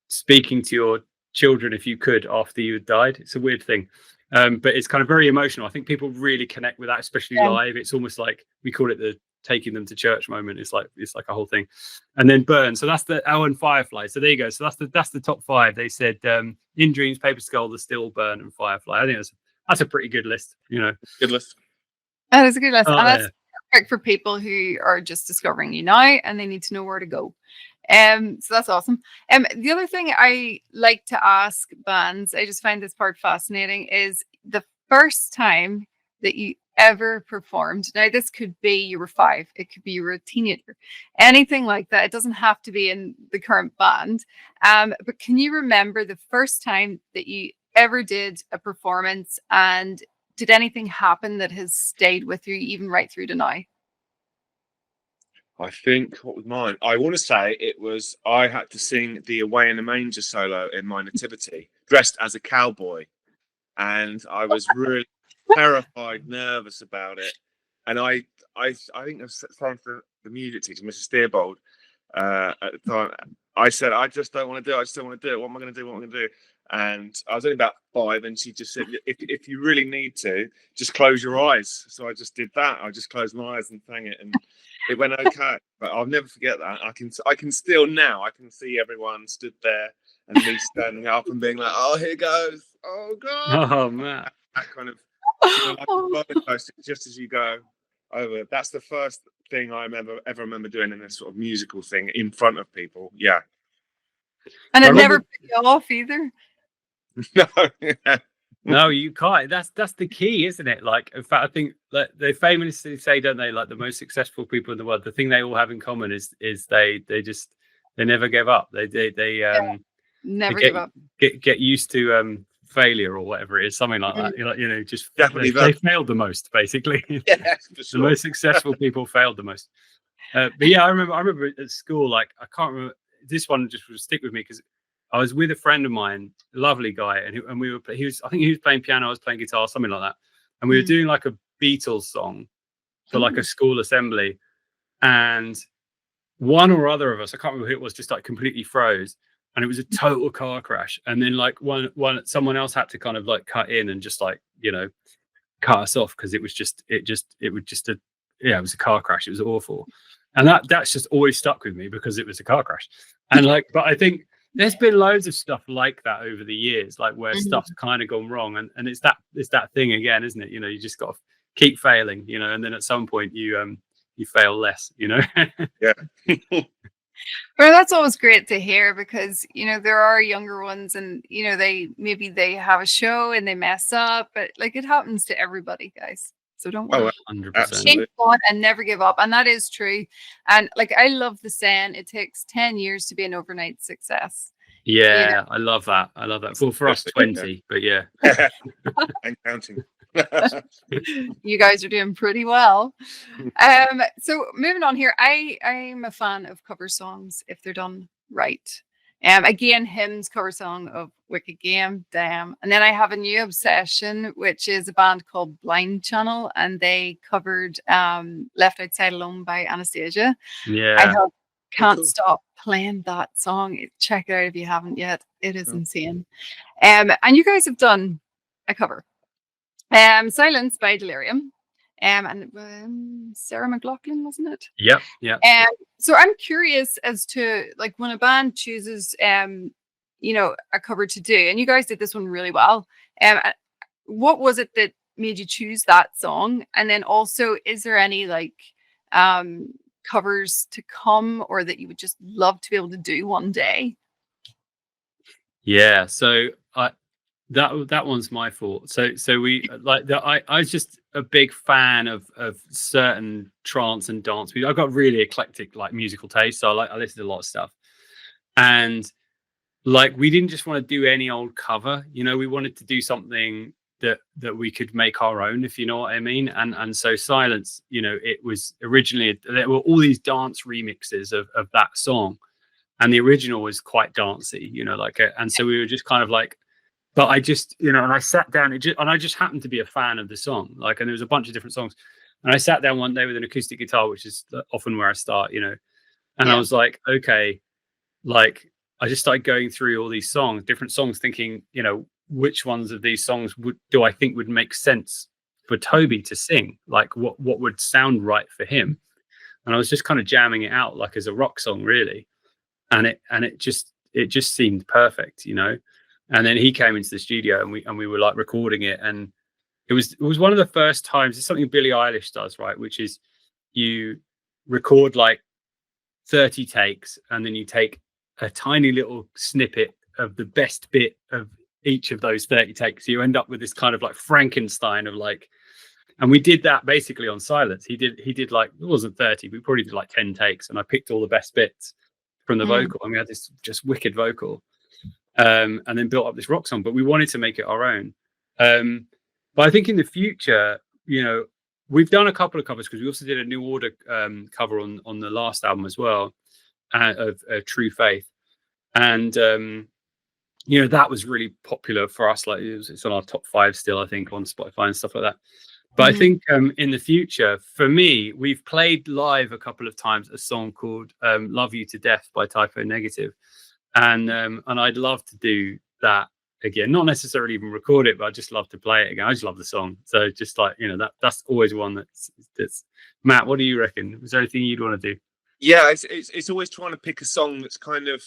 speaking to your children if you could after you had died. It's a weird thing. But it's kind of very emotional. I think people really connect with that, especially live. It's almost like we call it the taking them to church moment. It's like a whole thing. And then Burn. So that's the and Firefly. So there you go. So that's the top 5. They said In Dreams, Paper Skull, The Still, Burn, and Firefly. I think that's a pretty good list. Good list. That is a good list. Oh, And that's perfect for people who are just discovering you now and they need to know where to go. So that's awesome. The other thing I like to ask bands, I just find this part fascinating, is the first time that you ever performed. Now, this could be you were 5, it could be you were a teenager, anything like that. It doesn't have to be in the current band. But can you remember the first time that you ever did a performance, and did anything happen that has stayed with you even right through to now? I think, what was mine? I want to say it was, I had to sing the Away in the Manger solo in my nativity, dressed as a cowboy. And I was really terrified, nervous about it. And I think I was saying to the music teacher, Mrs. Steerbold, at the time, I said, I just don't want to do it. I just don't want to do it. What am I going to do? What am I going to do? And I was only about 5, and she just said, if you really need to, just close your eyes. So I just did that. I just closed my eyes and sang it, and it went okay. But I'll never forget that. I can still now, I can see everyone stood there and me standing up and being like, oh, here goes. Oh, God. Oh, man. That kind of, like a roller coaster, just as you go over. That's the first thing I ever remember doing in this sort of musical thing in front of people. Yeah. And it never put you off either. No. No, you can't. That's the key, isn't it? Like, in fact, I think that they famously say, don't they, like the most successful people in the world, the thing they all have in common is they never give up. They Never give up. Get used to failure or whatever it is, something like that. You're like, just Definitely they failed the most, basically. Yeah, for sure. The most successful people failed the most. But yeah, I remember at school, like, I can't remember, this one just would stick with me because I was with a friend of mine, a lovely guy, and I think he was playing piano, I was playing guitar, something like that. And we were doing like a Beatles song for like a school assembly, and one or other of us, I can't remember who it was, just like completely froze, and it was a total car crash. And then like someone else had to kind of like cut in and just like, cut us off, because it was a car crash. It was awful. And that's just always stuck with me because it was a car crash. And like, but I think there's been loads of stuff like that over the years, like where stuff's kind of gone wrong, and it's that thing again, isn't it? You just got to keep failing, and then at some point you fail less, Yeah. Well, that's always great to hear, because there are younger ones, and they have a show and they mess up, but like it happens to everybody, guys. So don't worry. 100%. Keep on and never give up. And that is true. And like, I love the saying, it takes 10 years to be an overnight success. Yeah, I love that. Well, for us, 20, but yeah. And counting. You guys are doing pretty well. So moving on here, I'm a fan of cover songs if they're done right. Again, Hymn's cover song of Wicked Game, damn. And then I have a new obsession, which is a band called Blind Channel, and they covered Left Outside Alone by Anastasia. Yeah. I can't cool. stop playing that song. Check it out if you haven't yet. It is insane. And you guys have done a cover. Silence by Delirium. And Sarah McLachlan, wasn't it? Yep. Yeah. So I'm curious as to like when a band chooses a cover to do, and you guys did this one really well. What was it that made you choose that song? And then also, is there any like covers to come or that you would just love to be able to do one day? Yeah, so that one's my fault. So we like that. I was just a big fan of certain trance and dance. I've got really eclectic like musical taste, so I listen to a lot of stuff. And like we didn't just want to do any old cover, we wanted to do something that we could make our own, if you know what I mean. And so Silence, it was originally, there were all these dance remixes of that song, and the original was quite dancey, and so we were just kind of like, but I just, and I sat down and I just happened to be a fan of the song, and there was a bunch of different songs, and I sat down one day with an acoustic guitar, which is often where I start, and I was like, okay, like I just started going through all these different songs, thinking, which ones of these songs do I think would make sense for Toby to sing? Like what would sound right for him? And I was just kind of jamming it out like as a rock song, really. And it just seemed perfect, And then he came into the studio and we were like recording it, and it was one of the first times. It's something Billie Eilish does, right? Which is you record like 30 takes, and then you take a tiny little snippet of the best bit of each of those 30 takes. So you end up with this kind of like Frankenstein of like, and we did that basically on Silence. He did like, it wasn't 30, we probably did like 10 takes, and I picked all the best bits from the vocal, and we had this just wicked vocal, and then built up this rock song, but we wanted to make it our own. But I think in the future, we've done a couple of covers, because we also did a New Order cover on the last album as well, of True Faith. And that was really popular for us. Like it's on our top 5 still, I think, on Spotify and stuff like that. But I think in the future, for me, we've played live a couple of times a song called Love You to Death by Typho Negative. And I'd love to do that again, not necessarily even record it, but I'd just love to play it again. I just love the song. So just like, that's always one that's Matt, what do you reckon? Is there anything you'd want to do? Yeah, it's always trying to pick a song that's kind of,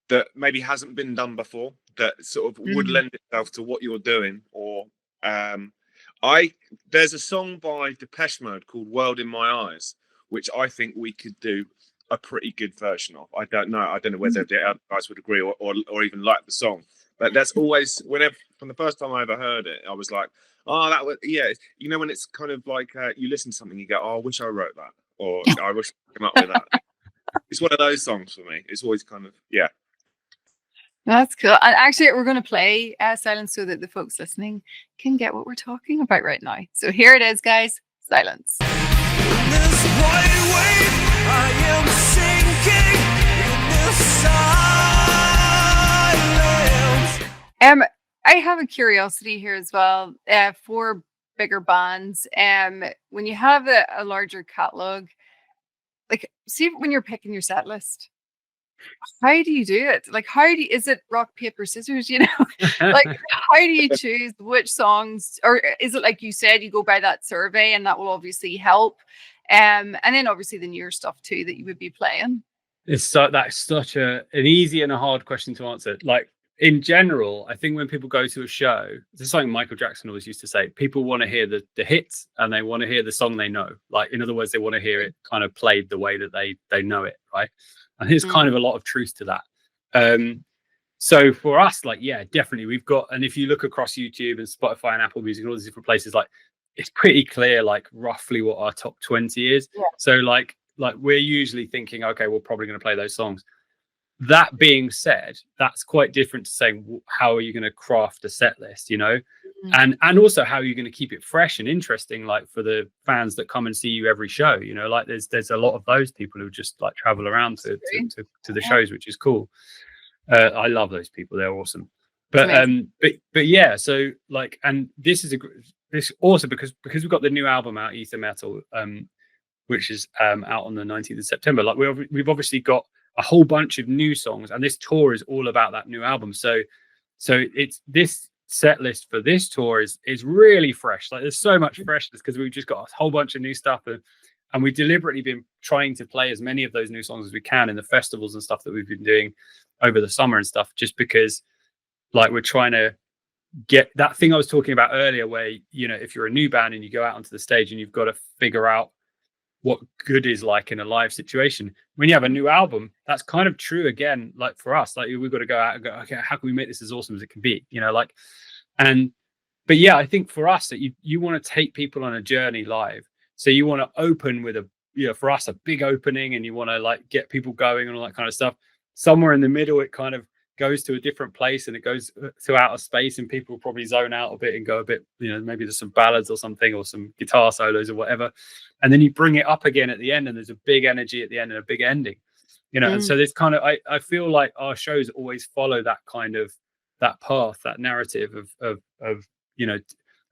that maybe hasn't been done before, that sort of would lend itself to what you're doing. Or there's a song by Depeche Mode called World in My Eyes, which I think we could do a pretty good version of. I don't know whether the other guys would agree or even like the song, but that's always, from the first time I ever heard it, I was like, oh, that was, yeah. When it's kind of like you listen to something, you go, oh, I wish I wrote that, or I wish I came up with that. It's one of those songs for me. It's always kind of, yeah. That's cool. And actually, we're going to play Silence so that the folks listening can get what we're talking about right now. So here it is, guys. Silence. In this white wave, I am sinking in this silence. I have a curiosity here as well for bigger bands. When you have a larger catalog, like, see when you're picking your set list, how do you do it? Like, is it rock, paper, scissors, like, how do you choose which songs, or is it like you said, you go by that survey and that will obviously help? And then obviously the newer stuff too, that you would be playing. That's such an easy and a hard question to answer. Like in general, I think when people go to a show, this is something Michael Jackson always used to say, people want to hear the hits and they want to hear the song they know. Like, in other words, they want to hear it kind of played the way that they know it, right? And there's kind of a lot of truth to that. So for us, like, yeah, definitely we've got, and if you look across YouTube and Spotify and Apple Music and all these different places, like, it's pretty clear, like, roughly what our top 20 is. Yeah. So like we're usually thinking, okay, we're probably going to play those songs. That being said, that's quite different to saying, how are you going to craft a set list, and also how you're going to keep it fresh and interesting, like for the fans that come and see you every show. You know, like there's a lot of those people who just like travel around to the shows, which is cool. I love those people; they're awesome. But yeah, so like, and this also because we've got the new album out, Ether Metal, which is out on the 19th of September. Like we've obviously got a whole bunch of new songs, and this tour is all about that new album. So it's this set list for this tour is really fresh. Like there's so much freshness because we've just got a whole bunch of new stuff, and we've deliberately been trying to play as many of those new songs as we can in the festivals and stuff that we've been doing over the summer and stuff, just because like we're trying to get that thing I was talking about earlier, where, you know, if you're a new band and you go out onto the stage and you've got to figure out what good is like in a live situation. When you have a new album, that's kind of true again. Like for us, like we've got to go out and go, okay, how can we make this as awesome as it can be? You know, like, but yeah, I think for us that you want to take people on a journey live. So you want to open with for us, a big opening, and you want to like get people going and all that kind of stuff. Somewhere in the middle, it kind of goes to a different place and it goes to outer space, and people probably zone out a bit and go a bit, you know, maybe there's some ballads or something or some guitar solos or whatever. And then you bring it up again at the end, and there's a big energy at the end and a big ending, you know. And so there's kind of, I feel like our shows always follow that kind of, that path, that narrative of, you know,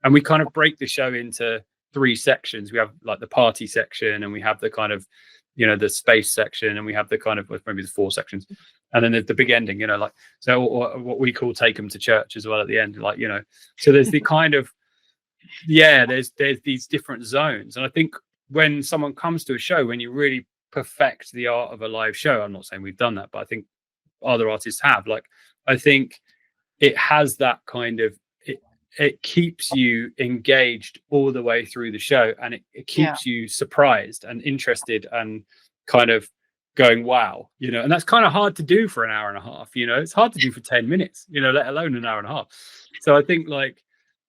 and we kind of break the show into 3 sections. We have like the party section, and we have the kind of, you know, the space section, and we have the kind of, maybe the 4 sections. And then there's the big ending, you know, like, so or what we call take them to church as well at the end, like, you know. So there's the kind of, there's these different zones. And I think when someone comes to a show, when you really perfect the art of a live show, I'm not saying we've done that, but I think other artists have, like, I think it has that kind of, it keeps you engaged all the way through the show, and it keeps you surprised and interested and kind of going, wow, you know. And that's kind of hard to do for an hour and a half, you know. It's hard to do for 10 minutes, you know, let alone an hour and a half. So I think, like,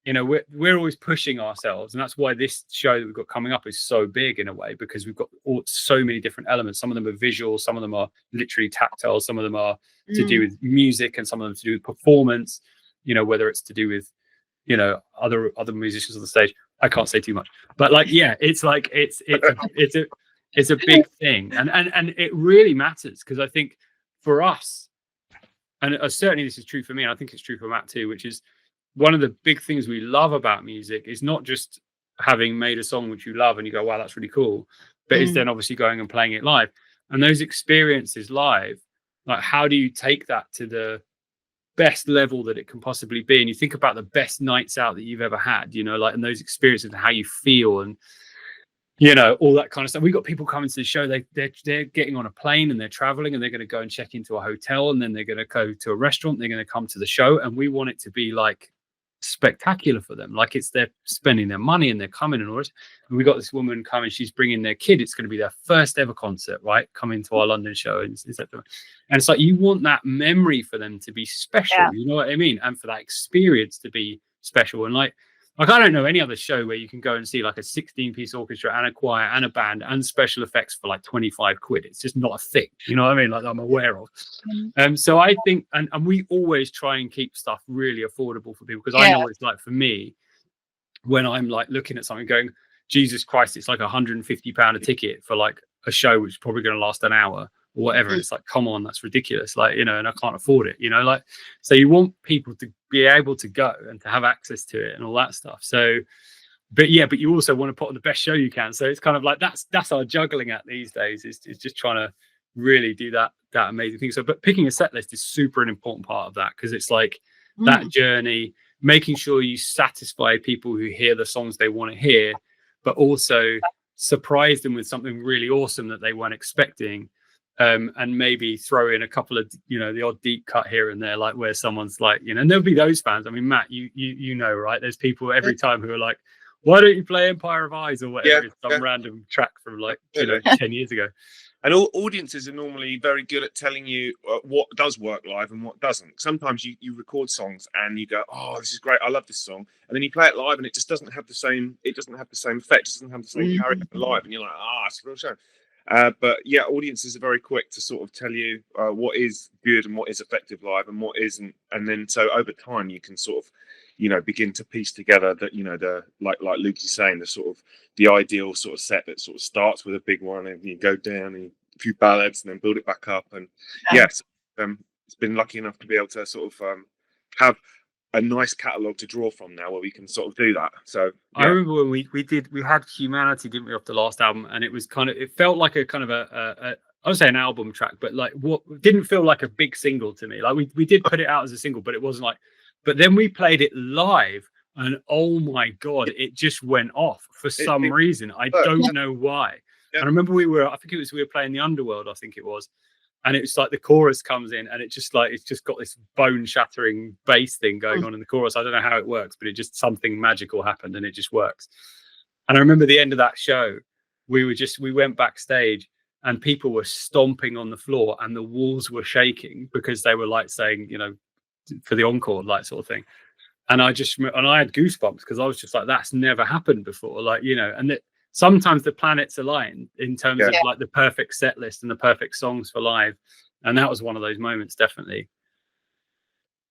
you know, we're always pushing ourselves, and that's why this show that we've got coming up is so big in a way, because we've got so many different elements. Some of them are visual, some of them are literally tactile, some of them are to do with music, and some of them to do with performance, you know, whether it's to do with, you know, other musicians on the stage. I can't say too much, but like, yeah, it's like it's a big thing, and it really matters, because I think for us, and certainly this is true for me, and I think it's true for Matt too, which is one of the big things we love about music is not just having made a song which you love and you go, wow, that's really cool, but it's then obviously going and playing it live. And those experiences live, like, how do you take that to the best level that it can possibly be? And you think about the best nights out that you've ever had, you know, like, and those experiences and how you feel, and, you know, all that kind of stuff. We've got people coming to the show, they're getting on a plane and they're traveling, and they're going to go and check into a hotel, and then they're going to go to a restaurant, they're going to come to the show, and we want it to be like spectacular for them, like it's they're spending their money and they're coming and all this. And we got this woman coming, she's bringing their kid, it's going to be their first ever concert, right, coming to our London show, and it's like, you want that memory for them to be special, you know what I mean, and for that experience to be special. And like I don't know any other show where you can go and see like a 16-piece orchestra and a choir and a band and special effects for like 25 quid. It's just not a thing, you know what I mean, like, I'm aware of. So I think, and we always try and keep stuff really affordable for people, because I know it's like, for me, when I'm like looking at something going, Jesus Christ, it's like £150 a ticket for like a show which is probably going to last an hour or whatever. It's like, come on, that's ridiculous, like, you know, and I can't afford it, you know, like. So you want people to be able to go and to have access to it and all that stuff. So but you also want to put on the best show you can. So it's kind of like, that's our juggling act these days, is just trying to really do that amazing thing. So, but picking a set list is super an important part of that, because it's like that journey, making sure you satisfy people who hear the songs they want to hear, but also surprise them with something really awesome that they weren't expecting. And maybe throw in a couple of, you know, the odd deep cut here and there, like where someone's like, you know, and there'll be those fans. I mean, Matt, you know, right? There's people every time who are like, why don't you play Empire of Eyes or whatever? Some random track from like, you know, 10 years ago. And all audiences are normally very good at telling you what does work live and what doesn't. Sometimes you record songs and you go, oh, this is great, I love this song, and then you play it live and it just doesn't have the same. It doesn't have the same effect. It doesn't have the same character live, and you're like, it's a real show. But yeah, audiences are very quick to sort of tell you what is good and what is effective live and what isn't. And then so over time you can sort of begin to piece together that, the like Luke is saying, the ideal sort of set that sort of starts with a big one and you go down and a few ballads and then build it back up. And yes, it's been lucky enough to be able to sort of have a nice catalogue to draw from now where we can sort of do that. So I remember when we had Humanity, didn't we, off the last album, and it was it felt like a kind of I would say an album track, but like what didn't feel like a big single to me. Like we did put it out as a single, but it wasn't like. But then we played it live, and oh my god, it just went off for some reason. I don't know why. And I remember we were playing the Underworld, I think it was, and it's like the chorus comes in, and it's just got this bone-shattering bass thing going on in the chorus. I don't know how it works, but it just something magical happened, and it just works. And I remember the end of that show, we went backstage. And people were stomping on the floor and the walls were shaking because they were like saying, for the encore, like sort of thing. And I had goosebumps because I was just like, that's never happened before. Like, and that sometimes the planets align in terms of like the perfect set list and the perfect songs for live. And that was one of those moments, definitely.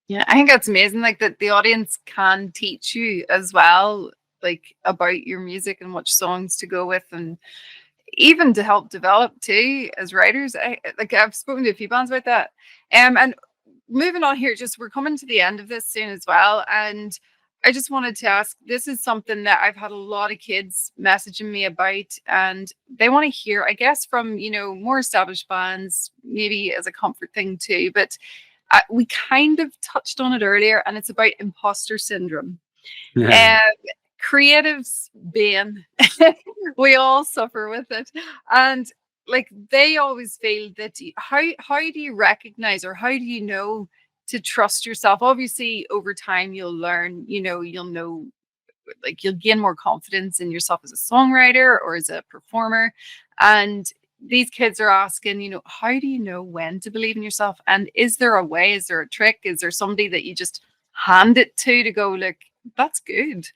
Yeah, I think that's amazing. Like that the audience can teach you as well, like about your music and which songs to go with, and even to help develop too as writers. I've spoken to a few bands about that. And moving on here, we're coming to the end of this soon as well. And I just wanted to ask, this is something that I've had a lot of kids messaging me about, and they want to hear, I guess, from, more established bands, maybe as a comfort thing too. But we kind of touched on it earlier, and it's about imposter syndrome. Creatives, being we all suffer with it, and like they always feel that how do you recognize, or how do you know to trust yourself? Obviously over time you'll learn, you'll know, like you'll gain more confidence in yourself as a songwriter or as a performer. And these kids are asking, how do you know when to believe in yourself? And is there a way, is there a trick, is there somebody that you just hand it to go, look, that's good?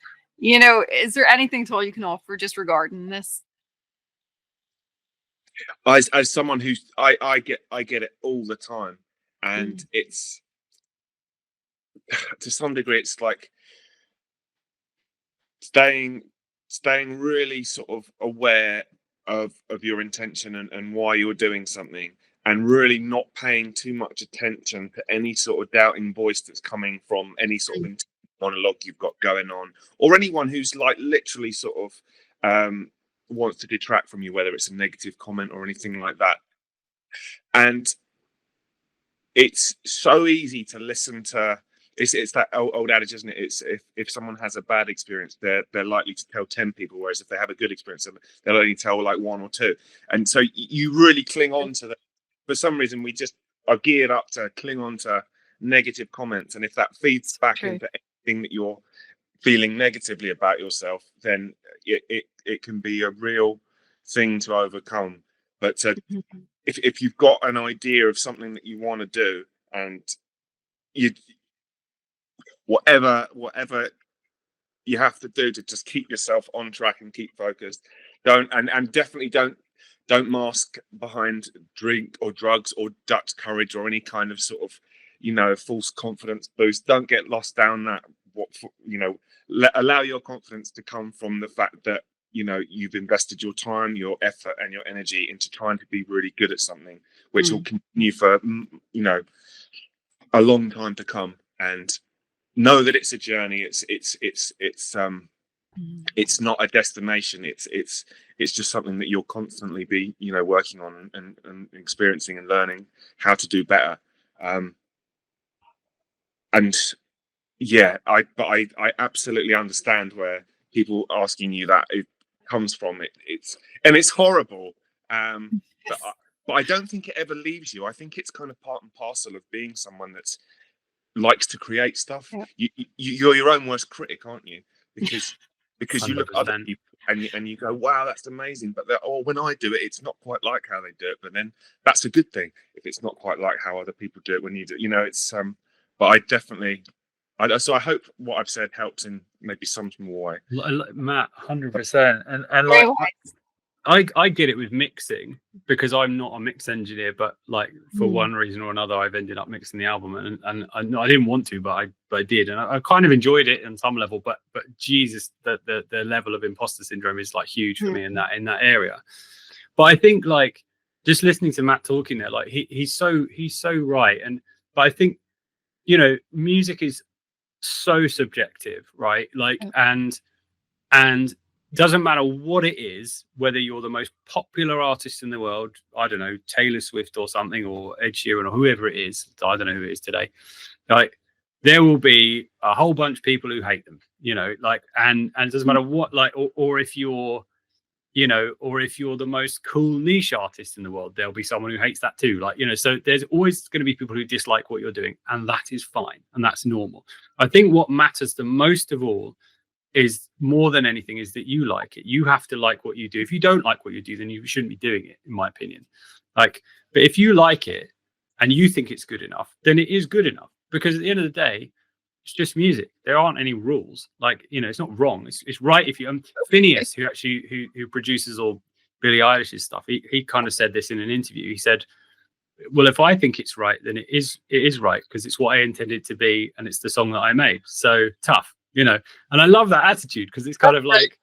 Is there anything at all you can offer just regarding this? As someone who's I get it all the time, and it's to some degree it's like staying really sort of aware of your intention and why you're doing something, and really not paying too much attention to any sort of doubting voice that's coming from any sort of monologue you've got going on, or anyone who's like literally sort of wants to detract from you, whether it's a negative comment or anything like that. And it's so easy to listen to. It's that old adage, isn't it? It's if someone has a bad experience, they're likely to tell 10 people, whereas if they have a good experience, they'll only tell like 1 or 2. And so you really cling on to that. For some reason, we just are geared up to cling on to negative comments, and if that feeds back into anything that you're feeling negatively about yourself, then it can be a real thing to overcome. But if you've got an idea of something that you want to do, and you whatever you have to do to just keep yourself on track and keep focused, definitely don't mask behind drink or drugs or Dutch courage or any kind of sort of false confidence boost. Don't get lost down that. Allow your confidence to come from the fact that you've invested your time, your effort, and your energy into trying to be really good at something, which will continue for a long time to come. And know that it's a journey. It's not a destination. It's just something that you'll constantly be working on and experiencing and learning how to do better. And yeah, I absolutely understand where people asking you that it comes from. It's horrible, but I don't think it ever leaves you. I think it's kind of part and parcel of being someone that's likes to create stuff. Yeah. You're your own worst critic, aren't you? Because you look at other people and you go, wow, that's amazing, but when I do it, it's not quite like how they do it. But then that's a good thing if it's not quite like how other people do it when you do. It's but I definitely. So I hope what I've said helps in maybe some small way. Matt, 100%, and like I get it with mixing because I'm not a mix engineer, but like for one reason or another, I've ended up mixing the album, and I didn't want to, but I did, and I kind of enjoyed it on some level. But Jesus, the level of imposter syndrome is like huge for me in that area. But I think like just listening to Matt talking there, like he's so right, but I think music is so subjective, right? Like and doesn't matter what it is, whether you're the most popular artist in the world, I don't know, Taylor Swift or something, or Ed Sheeran or whoever it is, I don't know who it is today, like there will be a whole bunch of people who hate them, like and it doesn't matter what, like or if you're or if you're the most cool niche artist in the world, there'll be someone who hates that too, like so there's always going to be people who dislike what you're doing, and that is fine and that's normal. I think what matters the most of all is, more than anything, is that you like it. You have to like what you do. If you don't like what you do, then you shouldn't be doing it, in my opinion. Like, but if you like it and you think it's good enough, then it is good enough, because at the end of the day, it's just music. There aren't any rules. Like, it's not wrong. It's right. If you Phineas, who actually who produces all Billie Eilish's stuff, he kind of said this in an interview. He said, well, if I think it's right, then it is right, because it's what I intended it to be, and it's the song that I made. So tough. And I love that attitude, because it's kind of like,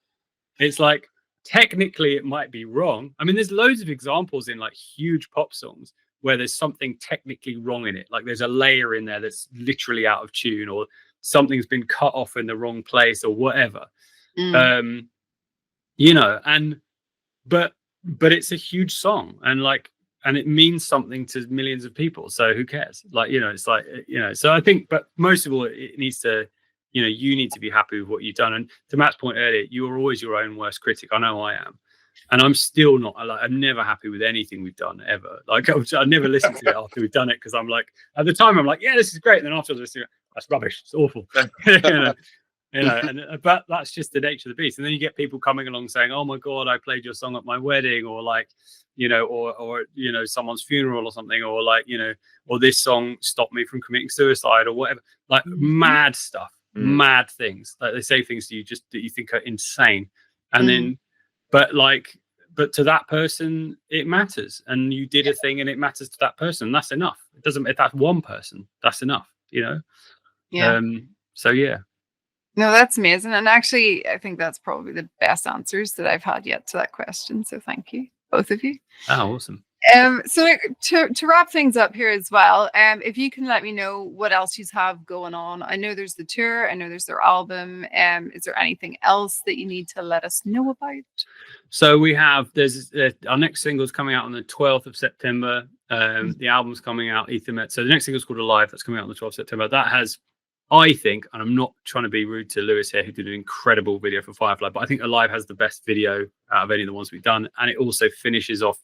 it's like technically it might be wrong. I mean, there's loads of examples in like huge pop songs where there's something technically wrong in it. Like there's a layer in there that's literally out of tune, or something's been cut off in the wrong place, or whatever. But it's a huge song, and it means something to millions of people. So who cares? Like, it's like, so I think, but most of all, it needs to, you need to be happy with what you've done. And to Matt's point earlier, you are always your own worst critic. I know I am. And I'm still not, I'm never happy with anything we've done ever. Like, I never listen to it after we've done it, because I'm like, at the time, I'm like, yeah, this is great. And then afterwards, that's rubbish. It's awful. But that's just the nature of the beast. And then you get people coming along saying, oh my God, I played your song at my wedding, or like, or someone's funeral or something, or like, or this song stopped me from committing suicide, or whatever, like mad stuff. Mad things, like they say things to you just that you think are insane, and then but to that person it matters, and you did a thing and it matters to that person. That's enough. It doesn't, if that's one person, that's enough. So yeah, no, that's amazing. And actually, I think that's probably the best answers that I've had yet to that question, so thank you, both of you. Oh, awesome. So to wrap things up here as well, if you can let me know what else you have going on. I know there's the tour, I know there's their album. Is there anything else that you need to let us know about? So we have, there's our next single's coming out on the 12th of September. The album's coming out, Ethermet. So the next single's called Alive. That's coming out on the 12th of September. That has, I think, and I'm not trying to be rude to Lewis here, who did an incredible video for Firefly, but I think Alive has the best video out of any of the ones we've done. And it also finishes off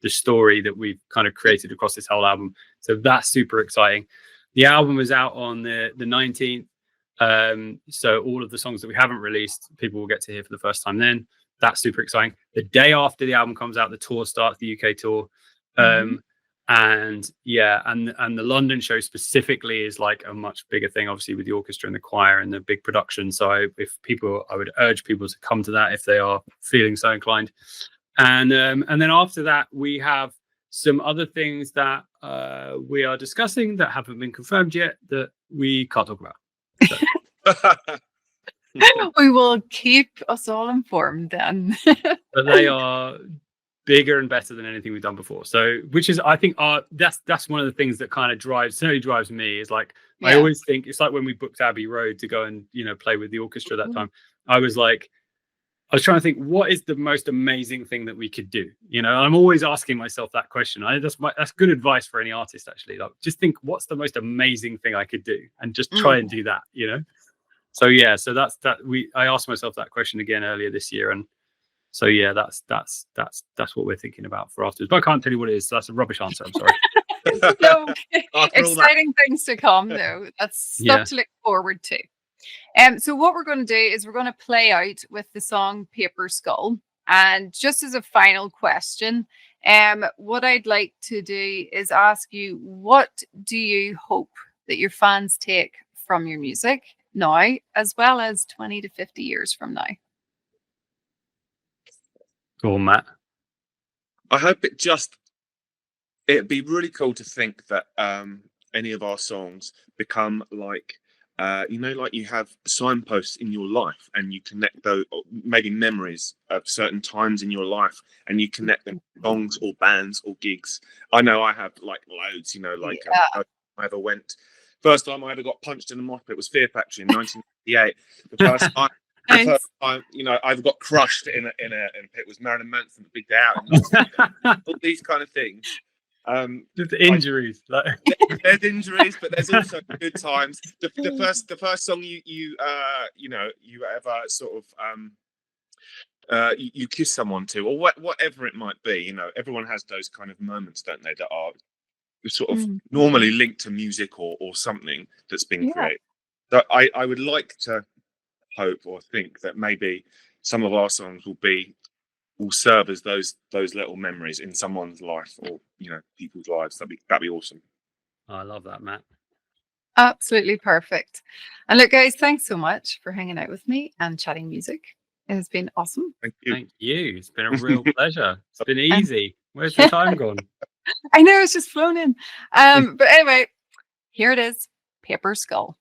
the story that we've kind of created across this whole album. So that's super exciting. The album is out on the 19th. So all of the songs that we haven't released, people will get to hear for the first time then. That's super exciting. The day after the album comes out, the tour starts, the UK tour. And the London show specifically is like a much bigger thing, obviously, with the orchestra and the choir and the big production. So I would urge people to come to that if they are feeling so inclined. And then after that, we have some other things that we are discussing that haven't been confirmed yet that we can't talk about. So. We will keep us all informed then. But they are bigger and better than anything we've done before. So, which is, I think, that's one of the things that kind of drives me is like, I always think it's like when we booked Abbey Road to go and play with the orchestra that time. I was trying to think, what is the most amazing thing that we could do? I'm always asking myself that question. That's good advice for any artist, actually. Like, just think, what's the most amazing thing I could do, and just try and do that. So yeah, so that's that. I asked myself that question again earlier this year, and so yeah, that's what we're thinking about for afterwards. But I can't tell you what it is. So that's a rubbish answer. I'm sorry. No, exciting things to come though. That's stuff to look forward to. So what we're going to do is we're going to play out with the song Paper Skull. And just as a final question, what I'd like to do is ask you, what do you hope that your fans take from your music now, as well as 20 to 50 years from now? Go on, Matt. I hope it'd be really cool to think that any of our songs become like, like you have signposts in your life and you connect those, or maybe memories of certain times in your life, and you connect them to songs or bands or gigs. I know I have like loads, I ever went, first time I ever got punched in the mouth, it was Fear Factory in 1998. The first time, I ever got crushed in a pit was Marilyn Manson, The Big Day Out, all these kind of things. Just injuries, there's injuries, but there's also good times. The first song you ever sort of you kiss someone to, or whatever it might be. Everyone has those kind of moments, don't they, that are sort of normally linked to music or something that's been created. So I would like to hope or think that maybe some of our songs will serve as those little memories in someone's life, or people's lives. That'd be awesome. I love that, Matt. Absolutely perfect. And look, guys, thanks so much for hanging out with me and chatting music. It has been awesome. Thank you. Thank you. It's been a real pleasure. It's been easy. Where's the time gone? I know, it's just flown in. But anyway, here it is, Paper Skull.